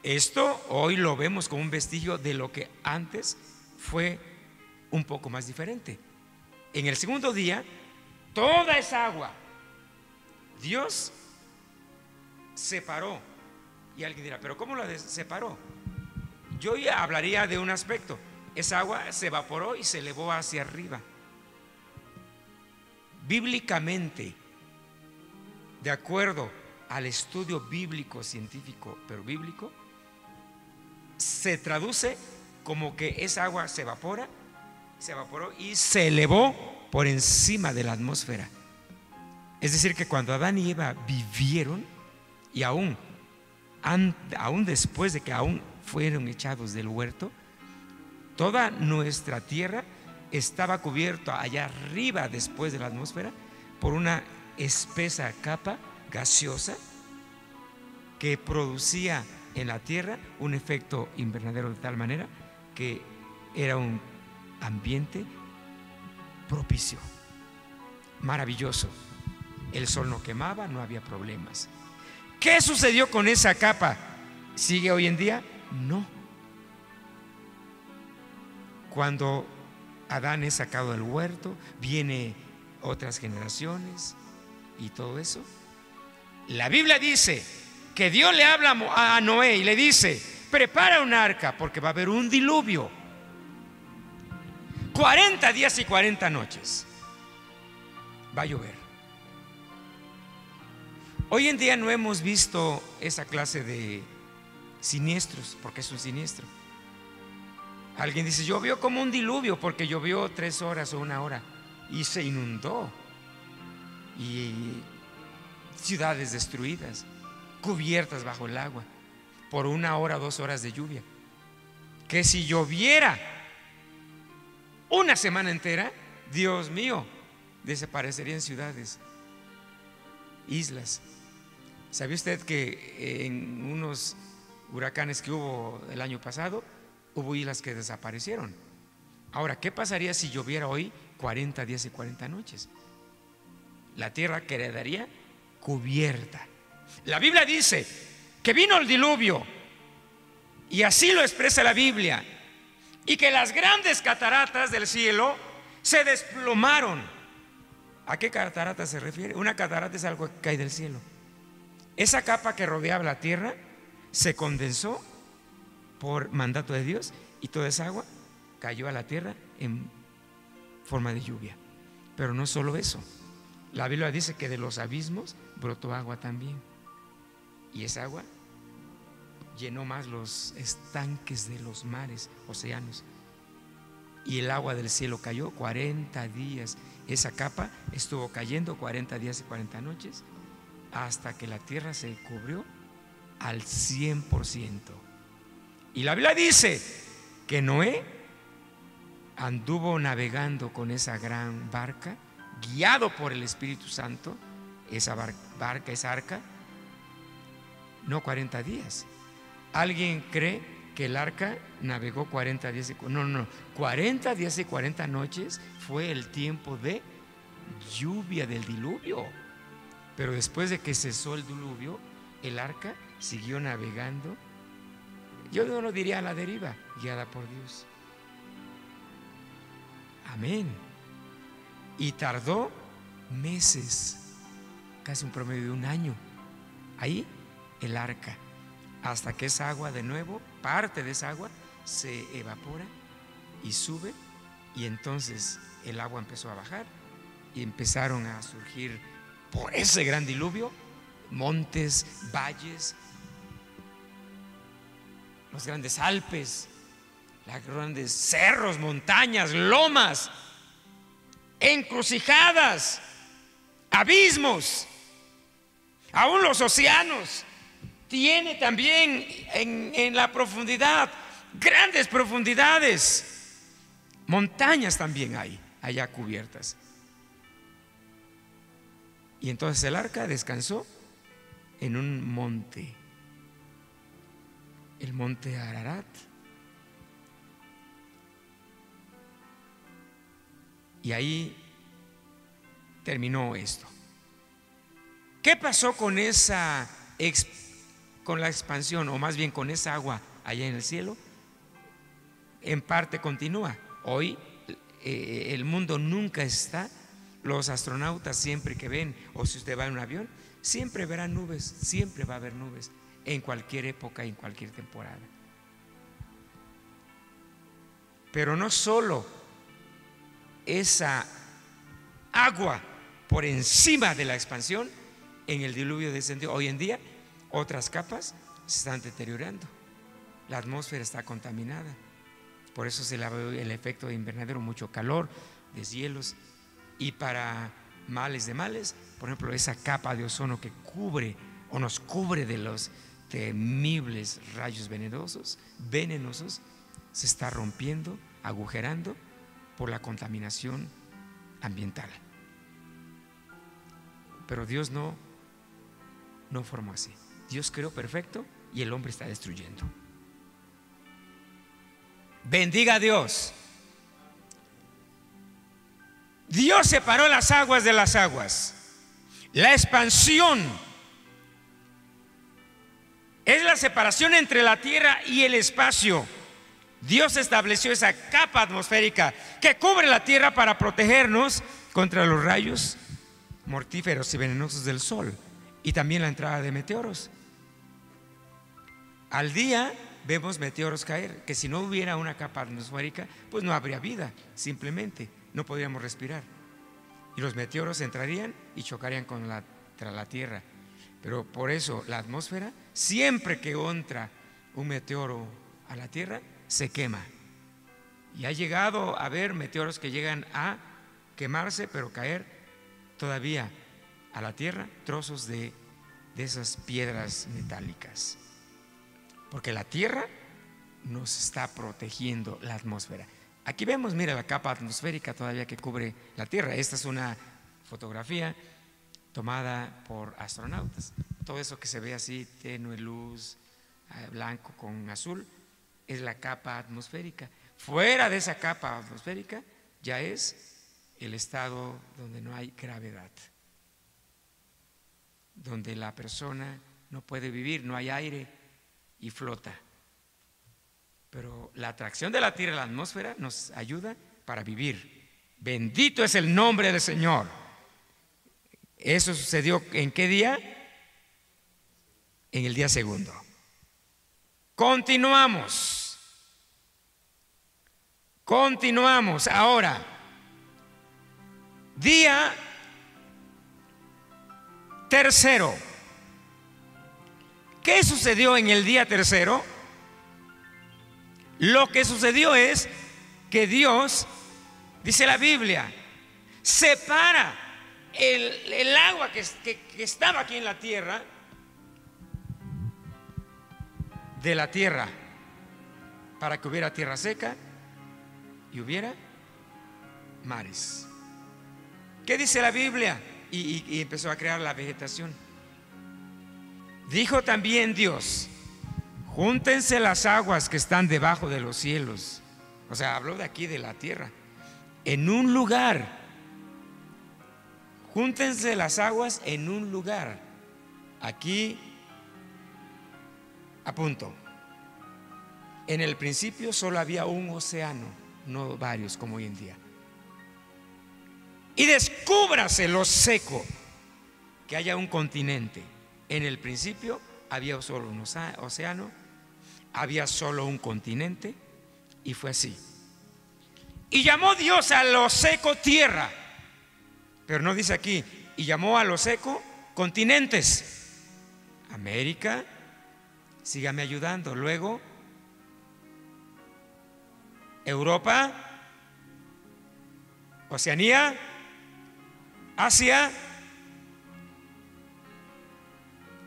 esto hoy lo vemos como un vestigio de lo que antes fue un poco más diferente. En el segundo día, toda esa agua Dios separó. Y alguien dirá, pero ¿cómo la separó? Yo ya hablaría de un aspecto. Esa agua se evaporó y se elevó hacia arriba. Bíblicamente, de acuerdo al estudio bíblico, científico, pero bíblico, se traduce como que esa agua se evaporó y se elevó por encima de la atmósfera. Es decir, que cuando Adán y Eva vivieron, y aún después de que aún fueron echados del huerto, toda nuestra tierra estaba cubierta allá arriba, después de la atmósfera, por una espesa capa gaseosa que producía en la tierra un efecto invernadero, de tal manera que era un ambiente propicio, maravilloso. El sol no quemaba, no había problemas. ¿Qué sucedió con esa capa? ¿Sigue hoy en día? No. Cuando Adán es sacado del huerto, viene otras generaciones y todo eso. La Biblia dice que Dios le habla a Noé y le dice: prepara un arca porque va a haber un diluvio. 40 días y 40 noches va a llover. Hoy en día no hemos visto esa clase de siniestros, porque es un siniestro. Alguien dice: llovió como un diluvio, porque llovió 3 horas o 1 hora y se inundó, y ciudades destruidas, cubiertas bajo el agua por 1 hora, 2 horas de lluvia. Que si lloviera una semana entera, Dios mío, desaparecerían ciudades, islas. ¿Sabe usted que en unos huracanes que hubo el año pasado, hubo islas que desaparecieron? Ahora, ¿qué pasaría si lloviera hoy 40 días y 40 noches? La tierra quedaría cubierta. La Biblia dice que vino el diluvio, y así lo expresa la Biblia, y que las grandes cataratas del cielo se desplomaron. ¿A qué catarata se refiere? Una catarata es algo que cae del cielo. Esa capa que rodeaba la tierra se condensó por mandato de Dios, y toda esa agua cayó a la tierra en forma de lluvia. Pero no solo eso, la Biblia dice que de los abismos brotó agua también, y esa agua llenó más los estanques de los mares, océanos, y el agua del cielo cayó 40 días. Esa capa estuvo cayendo 40 días y 40 noches hasta que la tierra se cubrió al 100%. Y la Biblia dice que Noé anduvo navegando con esa gran barca, guiado por el Espíritu Santo. Esa barca, esa arca, no 40 días. ¿Alguien cree que el arca navegó 40 días? No, 40 días y 40 noches fue el tiempo de lluvia del diluvio. Pero después de que cesó el diluvio, el arca siguió navegando. Yo no lo diría a la deriva, guiada por Dios. Amén. Y tardó meses, casi un promedio de 1 año, ahí el arca, hasta que esa agua de nuevo, parte de esa agua se evapora y sube, y entonces el agua empezó a bajar y empezaron a surgir por ese gran diluvio montes, valles, los grandes Alpes, los grandes cerros, montañas, lomas, encrucijadas, abismos, aún los océanos. Tiene también en la profundidad grandes profundidades, montañas también hay allá cubiertas. Y entonces el arca descansó en un monte, el monte Ararat. Y ahí terminó esto. ¿Qué pasó con con la expansión, o más bien con esa agua allá en el cielo? En parte continúa. Hoy el mundo nunca está. Los astronautas siempre que ven, o si usted va en un avión, siempre verán nubes, siempre va a haber nubes, en cualquier época, en cualquier temporada. Pero no solo esa agua por encima de la expansión, en el diluvio descendió. Hoy en día otras capas se están deteriorando, la atmósfera está contaminada, por eso se le ve el efecto de invernadero, mucho calor, deshielos. Y para males de males, por ejemplo, esa capa de ozono que cubre o nos cubre de los temibles rayos venenosos, se está rompiendo, agujerando por la contaminación ambiental. Pero Dios no formó así. Dios creó perfecto y el hombre está destruyendo. Bendiga a Dios. Dios separó las aguas de las aguas. La expansión es la separación entre la tierra y el espacio. Dios estableció esa capa atmosférica que cubre la tierra para protegernos contra los rayos mortíferos y venenosos del sol, y también la entrada de meteoros. Al día vemos meteoros caer, que si no hubiera una capa atmosférica, pues no habría vida, simplemente no podríamos respirar, y los meteoros entrarían y chocarían contra la tierra. Pero por eso la atmósfera, siempre que entra un meteoro a la tierra, se quema. Y ha llegado a haber meteoros que llegan a quemarse, pero caer todavía a la tierra trozos de esas piedras metálicas, porque la tierra nos está protegiendo la atmósfera. Aquí vemos, mira, la capa atmosférica todavía que cubre la tierra. Esta es una fotografía tomada por astronautas. Todo eso que se ve así, tenue luz, blanco con azul, es la capa atmosférica. Fuera de esa capa atmosférica ya es el estado donde no hay gravedad, donde la persona no puede vivir, no hay aire y flota. Pero la atracción de la tierra a la atmósfera nos ayuda para vivir. Bendito es el nombre del Señor. Eso sucedió ¿en qué día? En el día segundo. Continuamos ahora. Día tercero. ¿Qué sucedió en el día tercero? Lo que sucedió es que Dios, dice la Biblia, separa el agua que estaba aquí en la tierra de la tierra, para que hubiera tierra seca y hubiera mares. ¿Qué dice la Biblia? Y empezó a crear la vegetación. Dijo también Dios: júntense las aguas que están debajo de los cielos. O sea, habló de aquí, de la tierra, en un lugar. Júntense las aguas en un lugar. Aquí apunto. En el principio solo había un océano, no varios como hoy en día. Y descúbrase lo seco, que haya un continente. En el principio había solo un océano, había solo un continente, y fue así. Y llamó Dios a lo seco tierra, pero no dice aquí, y llamó a lo seco continentes. América, sígame ayudando. Luego Europa, Oceanía, Asia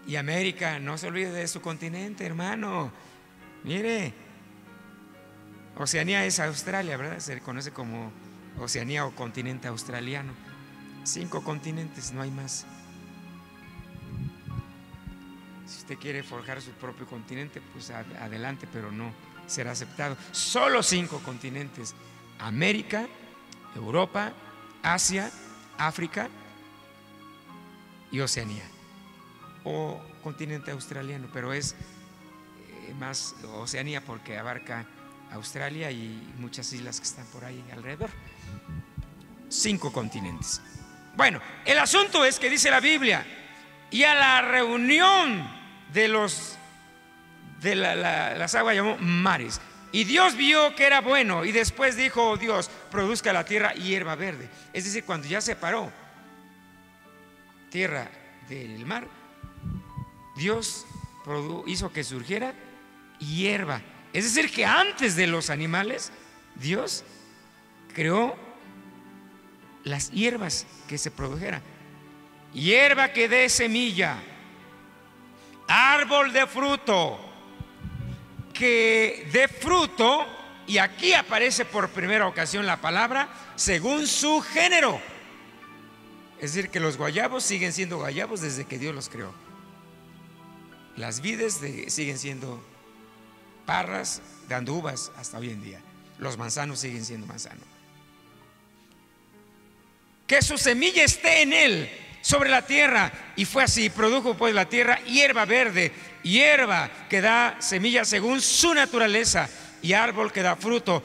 y América. No se olvide de su continente, hermano. Mire, Oceanía es Australia, ¿verdad? Se conoce como Oceanía o continente australiano. 5 continentes, no hay más. Si usted quiere forjar su propio continente, pues adelante, pero no será aceptado. Solo 5 continentes: América, Europa, Asia, África y Oceanía, o continente australiano, pero es más Oceanía porque abarca Australia y muchas islas que están por ahí alrededor. 5 continentes. Bueno, el asunto es que dice la Biblia: y a la reunión de las aguas llamó mares. Y Dios vio que era bueno, y después dijo Dios: produzca la tierra hierba verde. Es decir, cuando ya separó tierra del mar, Dios hizo que surgiera hierba. Es decir, que antes de los animales, Dios creó las hierbas que se produjeran. Hierba que dé semilla, árbol de fruto que dé fruto, y aquí aparece por primera ocasión la palabra según su género. Es decir, que los guayabos siguen siendo guayabos desde que Dios los creó. Las vides siguen siendo parras dando uvas hasta hoy en día. Los manzanos siguen siendo manzanos. Que su semilla esté en él sobre la tierra, y fue así. Produjo pues la tierra hierba verde, hierba que da semilla según su naturaleza, y árbol que da fruto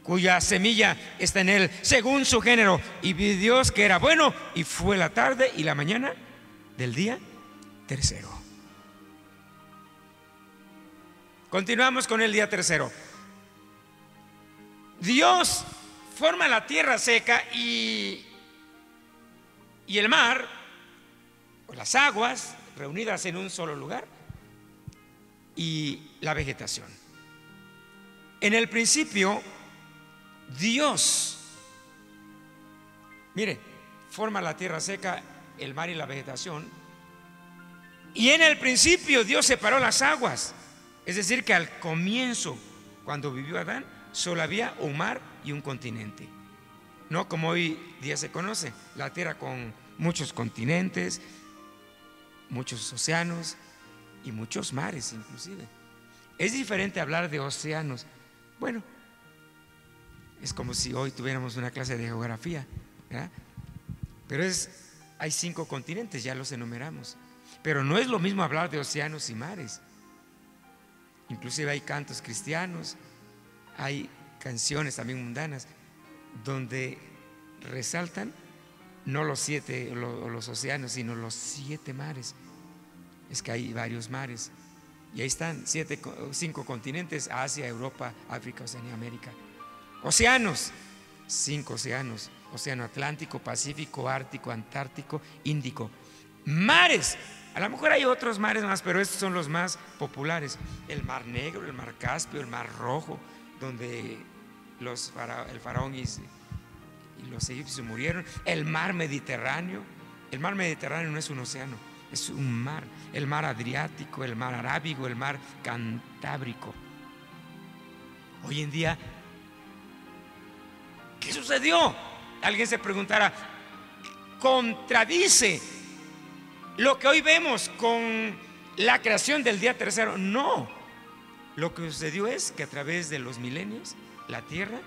cuya semilla está en él según su género. Y vio Dios que era bueno, y fue la tarde y la mañana del día tercero. Continuamos con el día tercero. Dios forma la tierra seca y el mar, o las aguas reunidas en un solo lugar, y la vegetación. En el principio, Dios, mire, forma la tierra seca, el mar y la vegetación. Y en el principio Dios separó las aguas. Es decir, que al comienzo, cuando vivió Adán, solo había un mar y un continente. No como hoy día se conoce, la tierra con muchos continentes, muchos océanos y muchos mares inclusive. Es diferente hablar de océanos. Bueno, es como si hoy tuviéramos una clase de geografía, ¿verdad? Pero hay 5 continentes, ya los enumeramos. Pero no es lo mismo hablar de océanos y mares. Inclusive hay cantos cristianos, hay canciones también mundanas donde resaltan no los 7 o los océanos, sino los 7 mares. Es que hay varios mares, y ahí están 5 continentes: Asia, Europa, África, Oceanía, América. Océanos, 5 océanos: Océano Atlántico, Pacífico, Ártico, Antártico, Índico. Mares, a lo mejor hay otros mares más, pero estos son los más populares: el Mar Negro, el Mar Caspio, el Mar Rojo, donde el faraón y los egipcios murieron. El Mar Mediterráneo. El Mar Mediterráneo no es un océano, es un mar. El Mar Adriático, el Mar Arábigo, el Mar Cantábrico. Hoy en día, ¿qué sucedió? Alguien se preguntará, ¿contradice lo que hoy vemos con la creación del día tercero? No. Lo que sucedió es que a través de los milenios, la tierra,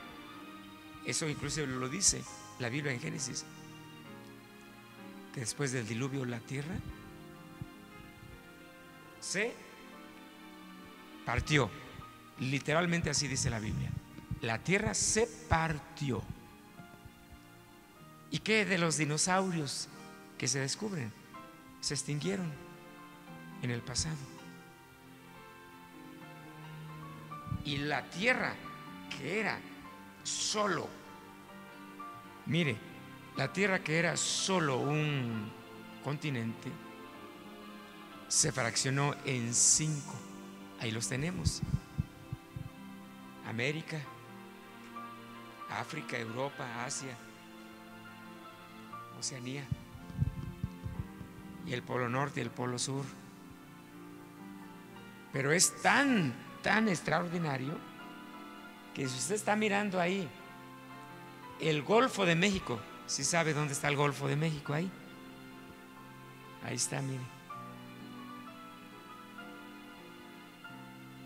eso incluso lo dice la Biblia en Génesis, que después del diluvio la tierra se partió. Literalmente así dice la Biblia: la tierra se partió. ¿Y qué de los dinosaurios que se descubren? Se extinguieron. en el pasado. Y la tierra que era solo, mire, la tierra que era solo un continente se fraccionó en 5. Ahí los tenemos: América, África, Europa, Asia, Oceanía, y el Polo Norte y el Polo Sur. Pero es tan extraordinario que si usted está mirando ahí el Golfo de México, ¿sí sabe dónde está el Golfo de México? Ahí está,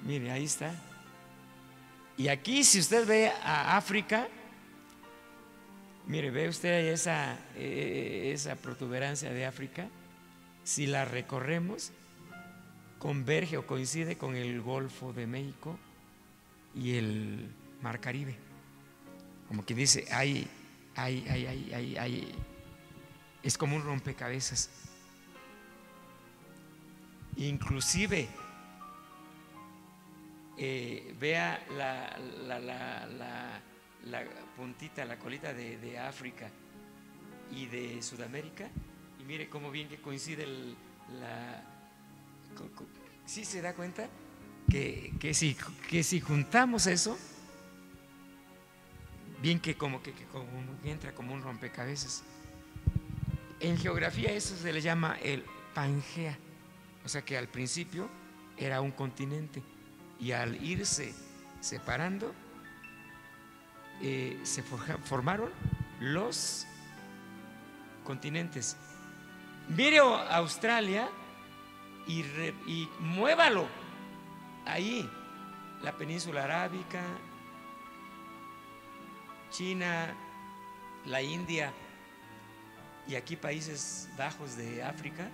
mire, ahí está. Y aquí, si usted ve a África, mire, ve usted esa protuberancia de África. Si la recorremos, converge o coincide con el Golfo de México y el Mar Caribe. Como que dice, es como un rompecabezas. Inclusive, vea la puntita, la colita de África y de Sudamérica, y mire cómo bien que coincide ¿sí se da cuenta? Que si juntamos eso, bien que como que entra como un rompecabezas. En geografía eso se le llama el Pangea, o sea que al principio era un continente y al irse separando se formaron los continentes. Mire Australia y muévalo ahí, la península arábica, China, la India, y aquí Países Bajos de África,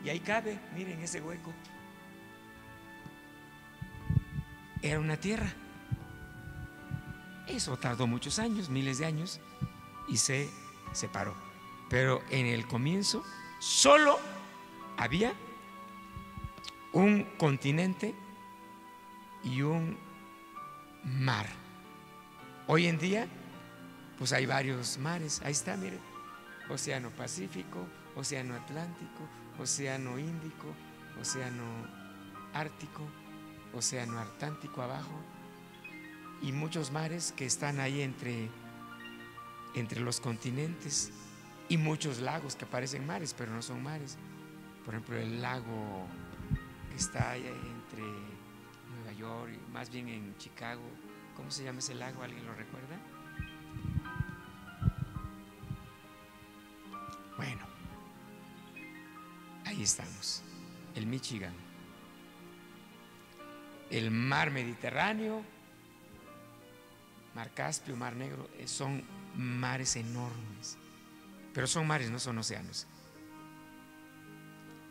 y ahí cabe, miren ese hueco. Era una tierra. Eso tardó muchos años, miles de años, y se separó. Pero en el comienzo solo había un continente y un mar. Hoy en día, pues hay varios mares. Ahí está, mire: Océano Pacífico, Océano Atlántico, Océano Índico, Océano Ártico, Océano Antártico abajo, y muchos mares que están ahí entre los continentes, y muchos lagos que parecen mares pero no son mares. Por ejemplo, el lago que está ahí entre Nueva York y más bien en Chicago, ¿cómo se llama ese lago? ¿Alguien lo recuerda? Bueno, ahí estamos. El Michigan, el mar Mediterráneo, mar Caspio, mar Negro, son mares enormes, pero son mares, no son océanos.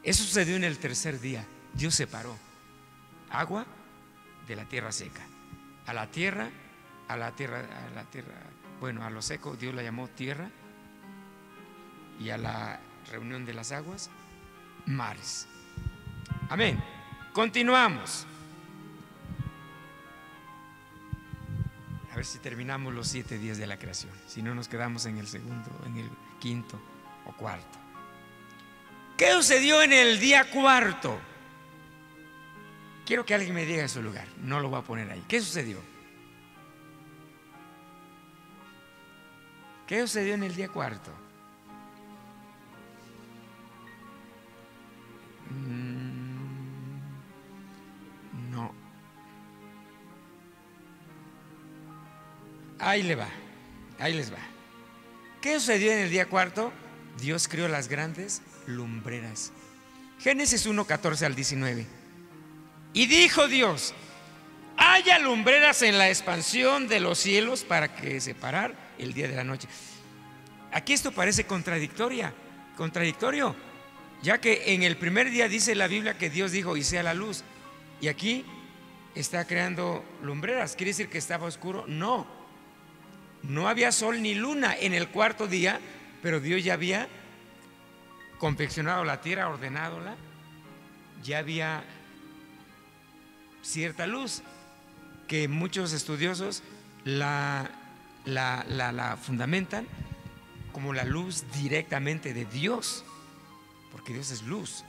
Eso sucedió en el tercer día. Dios separó agua de la tierra seca. A lo seco Dios la llamó tierra, y a la reunión de las aguas, mares. Amén. Continuamos. A ver si terminamos los 7 días de la creación. Si no, nos quedamos en el segundo, en el quinto o cuarto. ¿Qué sucedió en el día cuarto? Quiero que alguien me diga su lugar. No lo voy a poner ahí. ¿Qué sucedió? ¿Qué sucedió en el día cuarto? No. Ahí les va. ¿Qué sucedió en el día cuarto? Dios creó las grandes lumbreras. Génesis 1, 14 al 19. Y dijo Dios: haya lumbreras en la expansión de los cielos para que separar el día de la noche. Aquí esto parece contradictorio, ya que en el primer día dice la Biblia que Dios dijo: y sea la luz. Y aquí está creando lumbreras. ¿Quiere decir que estaba oscuro? No había sol ni luna en el cuarto día, pero Dios ya había confeccionado la tierra, ordenándola, ya había cierta luz que muchos estudiosos la fundamentan como la luz directamente de Dios, porque Dios es luz.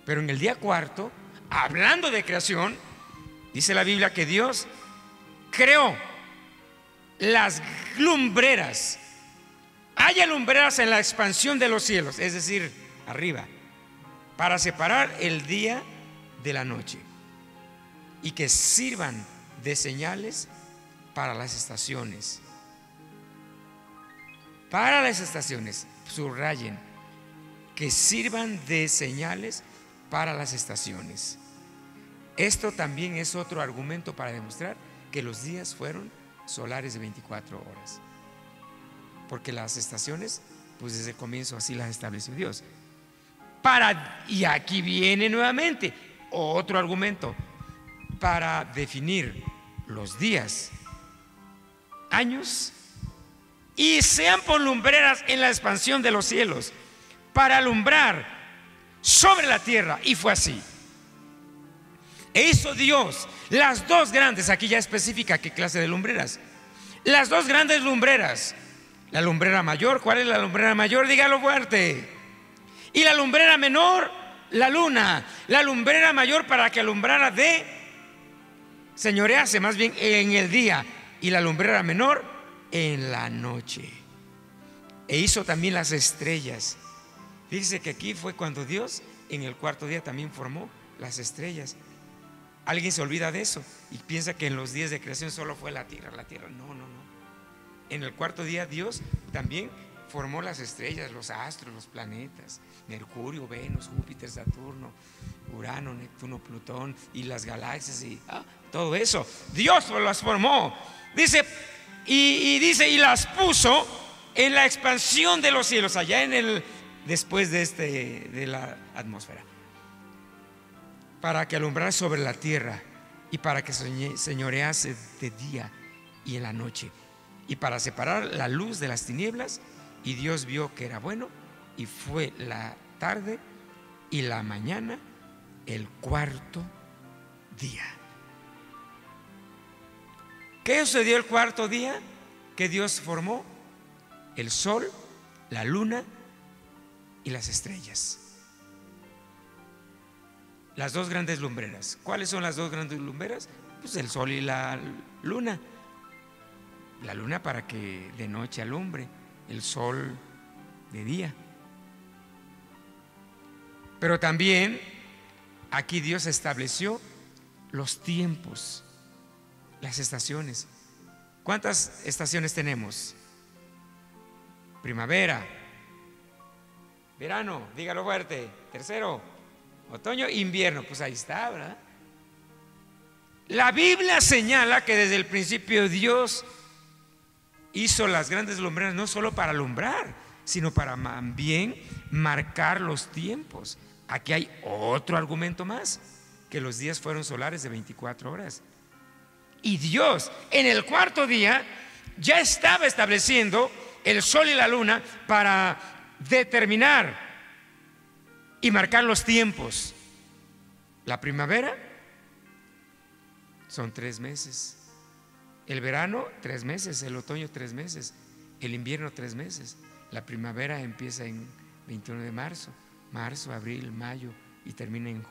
Pero en el día cuarto, hablando de creación, dice la Biblia que Dios creó las lumbreras. Haya lumbreras en la expansión de los cielos, es decir, arriba, para separar el día de la noche, y que sirvan de señales para las estaciones. Para las estaciones, subrayen, que sirvan de señales para las estaciones. Esto también es otro argumento para demostrar que los días fueron solares de 24 horas, porque las estaciones, pues desde el comienzo así las estableció Dios. Y aquí viene nuevamente otro argumento para definir los días, años, y sean por lumbreras en la expansión de los cielos, para alumbrar sobre la tierra. Y fue así. E hizo Dios las dos grandes, aquí ya especifica qué clase de lumbreras, las dos grandes lumbreras. La lumbrera mayor, ¿cuál es la lumbrera mayor? Dígalo fuerte. Y la lumbrera menor, la luna. La lumbrera mayor para que alumbrara de señorease más bien en el día, y la lumbrera menor en la noche. E hizo también las estrellas. Fíjese que aquí fue cuando Dios en el cuarto día también formó las estrellas. Alguien se olvida de eso y piensa que en los días de creación solo fue la tierra. No. En el cuarto día Dios también formó las estrellas, los astros, los planetas, Mercurio, Venus, Júpiter, Saturno, Urano, Neptuno, Plutón y las galaxias y todo eso. Dios las formó. Dice, y las puso en la expansión de los cielos, allá en el después de la atmósfera, para que alumbrara sobre la tierra y para que señorease de día y en la noche, y para separar la luz de las tinieblas. Y Dios vio que era bueno, y fue la tarde y la mañana el cuarto día. ¿Qué sucedió el cuarto día que Dios formó? El sol, la luna y las estrellas. Las dos grandes lumbreras. ¿Cuáles son las dos grandes lumbreras? Pues el sol y la luna. La luna para que de noche alumbre, el sol de día. Pero también aquí Dios estableció los tiempos, las estaciones. ¿Cuántas estaciones tenemos? Primavera, verano, dígalo fuerte. Tercero, otoño, invierno. Pues ahí está, ¿verdad? La Biblia señala que desde el principio Dios hizo las grandes lumbreras no solo para alumbrar, sino para también marcar los tiempos. Aquí hay otro argumento más, que los días fueron solares de 24 horas. Y Dios en el cuarto día ya estaba estableciendo el sol y la luna para determinar y marcar los tiempos. La primavera son 3 meses, el verano 3 meses, el otoño 3 meses, el invierno 3 meses. La primavera empieza en 21 de marzo, abril, mayo y termina en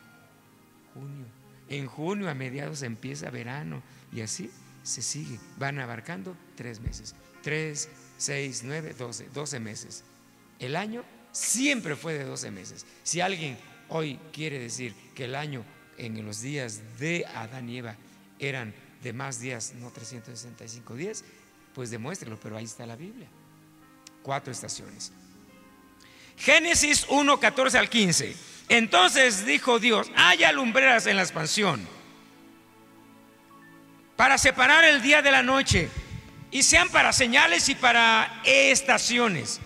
junio. En junio a mediados empieza verano y así se sigue. Van abarcando 3 meses, 3, 6, 9, 12 meses. El año siempre fue de 12 meses. Si alguien hoy quiere decir que el año en los días de Adán y Eva eran de más días, no 365 días, pues demuéstrelo, pero ahí está la Biblia. 4 estaciones. Génesis 1, 14 al 15. Entonces dijo Dios: haya lumbreras en la expansión para separar el día de la noche, y sean para señales y para estaciones,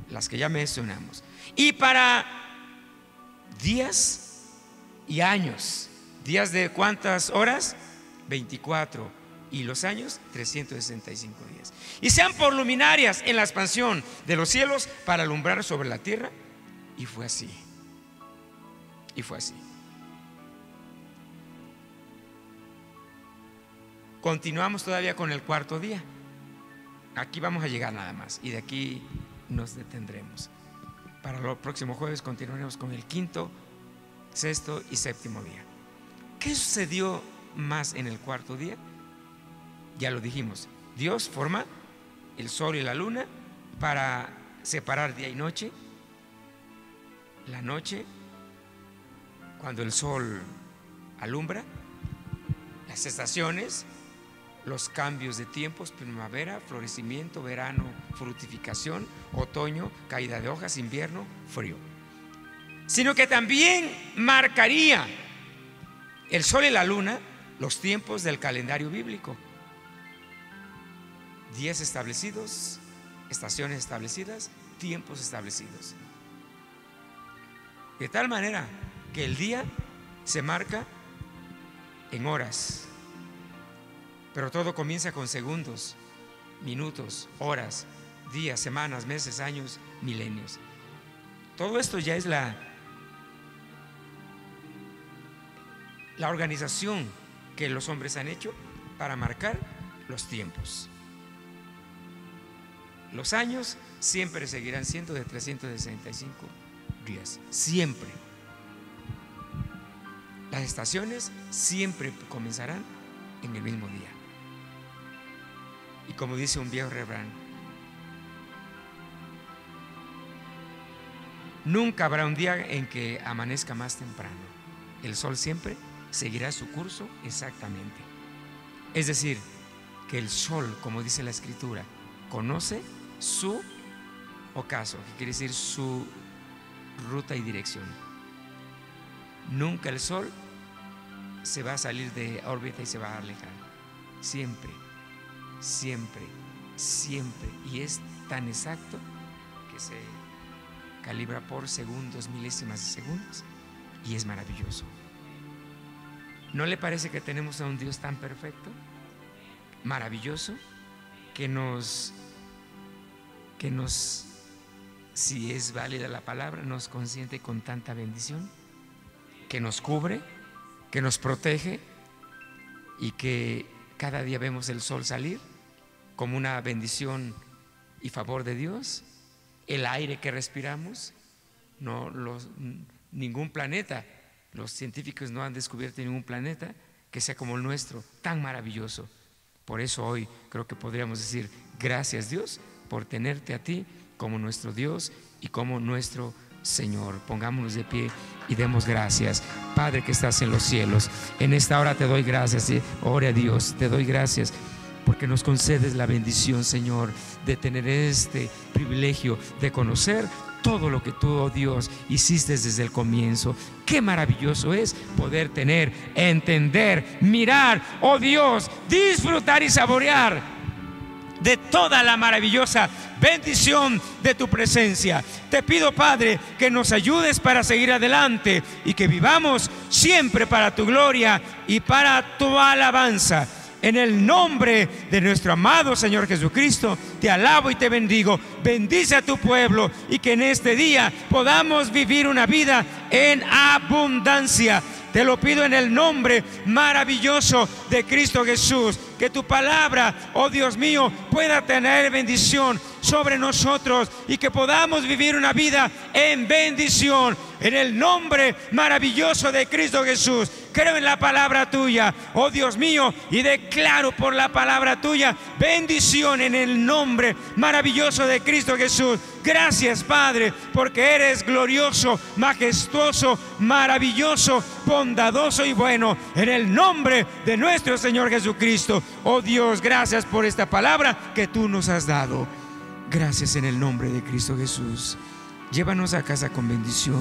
las que ya mencionamos, y para días y años. ¿Días de cuántas horas? 24. Y los años, 365 días. Y sean por luminarias en la expansión de los cielos para alumbrar sobre la tierra. Y fue así. Y fue así. Continuamos todavía con el cuarto día. Aquí vamos a llegar nada más y de aquí nos detendremos. Para el próximo jueves continuaremos con el quinto, sexto y séptimo día. ¿Qué sucedió más en el cuarto día? Ya lo dijimos. Dios forma el sol y la luna para separar día y noche. La noche, cuando el sol alumbra, las estaciones, los cambios de tiempos: primavera, florecimiento; verano, fructificación; otoño, caída de hojas; invierno, frío. Sino que también marcaría el sol y la luna los tiempos del calendario bíblico: días establecidos, estaciones establecidas, tiempos establecidos. De tal manera que el día se marca en horas, pero todo comienza con segundos, minutos, horas, días, semanas, meses, años, milenios. Todo esto ya es la organización que los hombres han hecho para marcar los tiempos. Los años siempre seguirán siendo de 365 días, siempre. Las estaciones siempre comenzarán en el mismo día. Y como dice un viejo refrán, nunca habrá un día en que amanezca más temprano. El sol siempre seguirá su curso exactamente. Es decir, que el sol, como dice la Escritura, conoce su ocaso, que quiere decir su ruta y dirección. Nunca el sol se va a salir de órbita y se va a alejar. Siempre, siempre, siempre. Y es tan exacto que se calibra por segundos, milésimas de segundos, y es maravilloso. ¿No le parece que tenemos a un Dios tan perfecto, maravilloso, que nos, si es válida la palabra, nos consiente con tanta bendición, que nos cubre, que nos protege, y que cada día vemos el sol salir como una bendición y favor de Dios? El aire que respiramos, ningún planeta, los científicos no han descubierto ningún planeta que sea como el nuestro, tan maravilloso. Por eso hoy creo que podríamos decir: gracias, Dios, por tenerte a ti como nuestro Dios y como nuestro Señor. Pongámonos de pie y demos gracias. Padre que estás en los cielos, en esta hora te doy gracias. Ore a Dios, te doy gracias porque nos concedes la bendición, Señor, de tener este privilegio de conocer todo lo que tú, oh Dios, hiciste desde el comienzo. Qué maravilloso es poder tener, entender, mirar, oh Dios, disfrutar y saborear de toda la maravillosa bendición de tu presencia. Te pido, Padre, que nos ayudes para seguir adelante y que vivamos siempre para tu gloria y para tu alabanza. En el nombre de nuestro amado Señor Jesucristo, te alabo y te bendigo. Bendice a tu pueblo y que en este día podamos vivir una vida en abundancia. Te lo pido en el nombre maravilloso de Cristo Jesús. Que tu palabra, oh Dios mío, pueda tener bendición sobre nosotros y que podamos vivir una vida en bendición. En el nombre maravilloso de Cristo Jesús, creo en la palabra tuya, oh Dios mío, y declaro por la palabra tuya bendición en el nombre maravilloso de Cristo Jesús. Gracias, Padre, porque eres glorioso, majestuoso, maravilloso, bondadoso y bueno. En el nombre de nuestro Señor Jesucristo, oh Dios, gracias por esta palabra que tú nos has dado. Gracias en el nombre de Cristo Jesús. Llévanos a casa con bendición.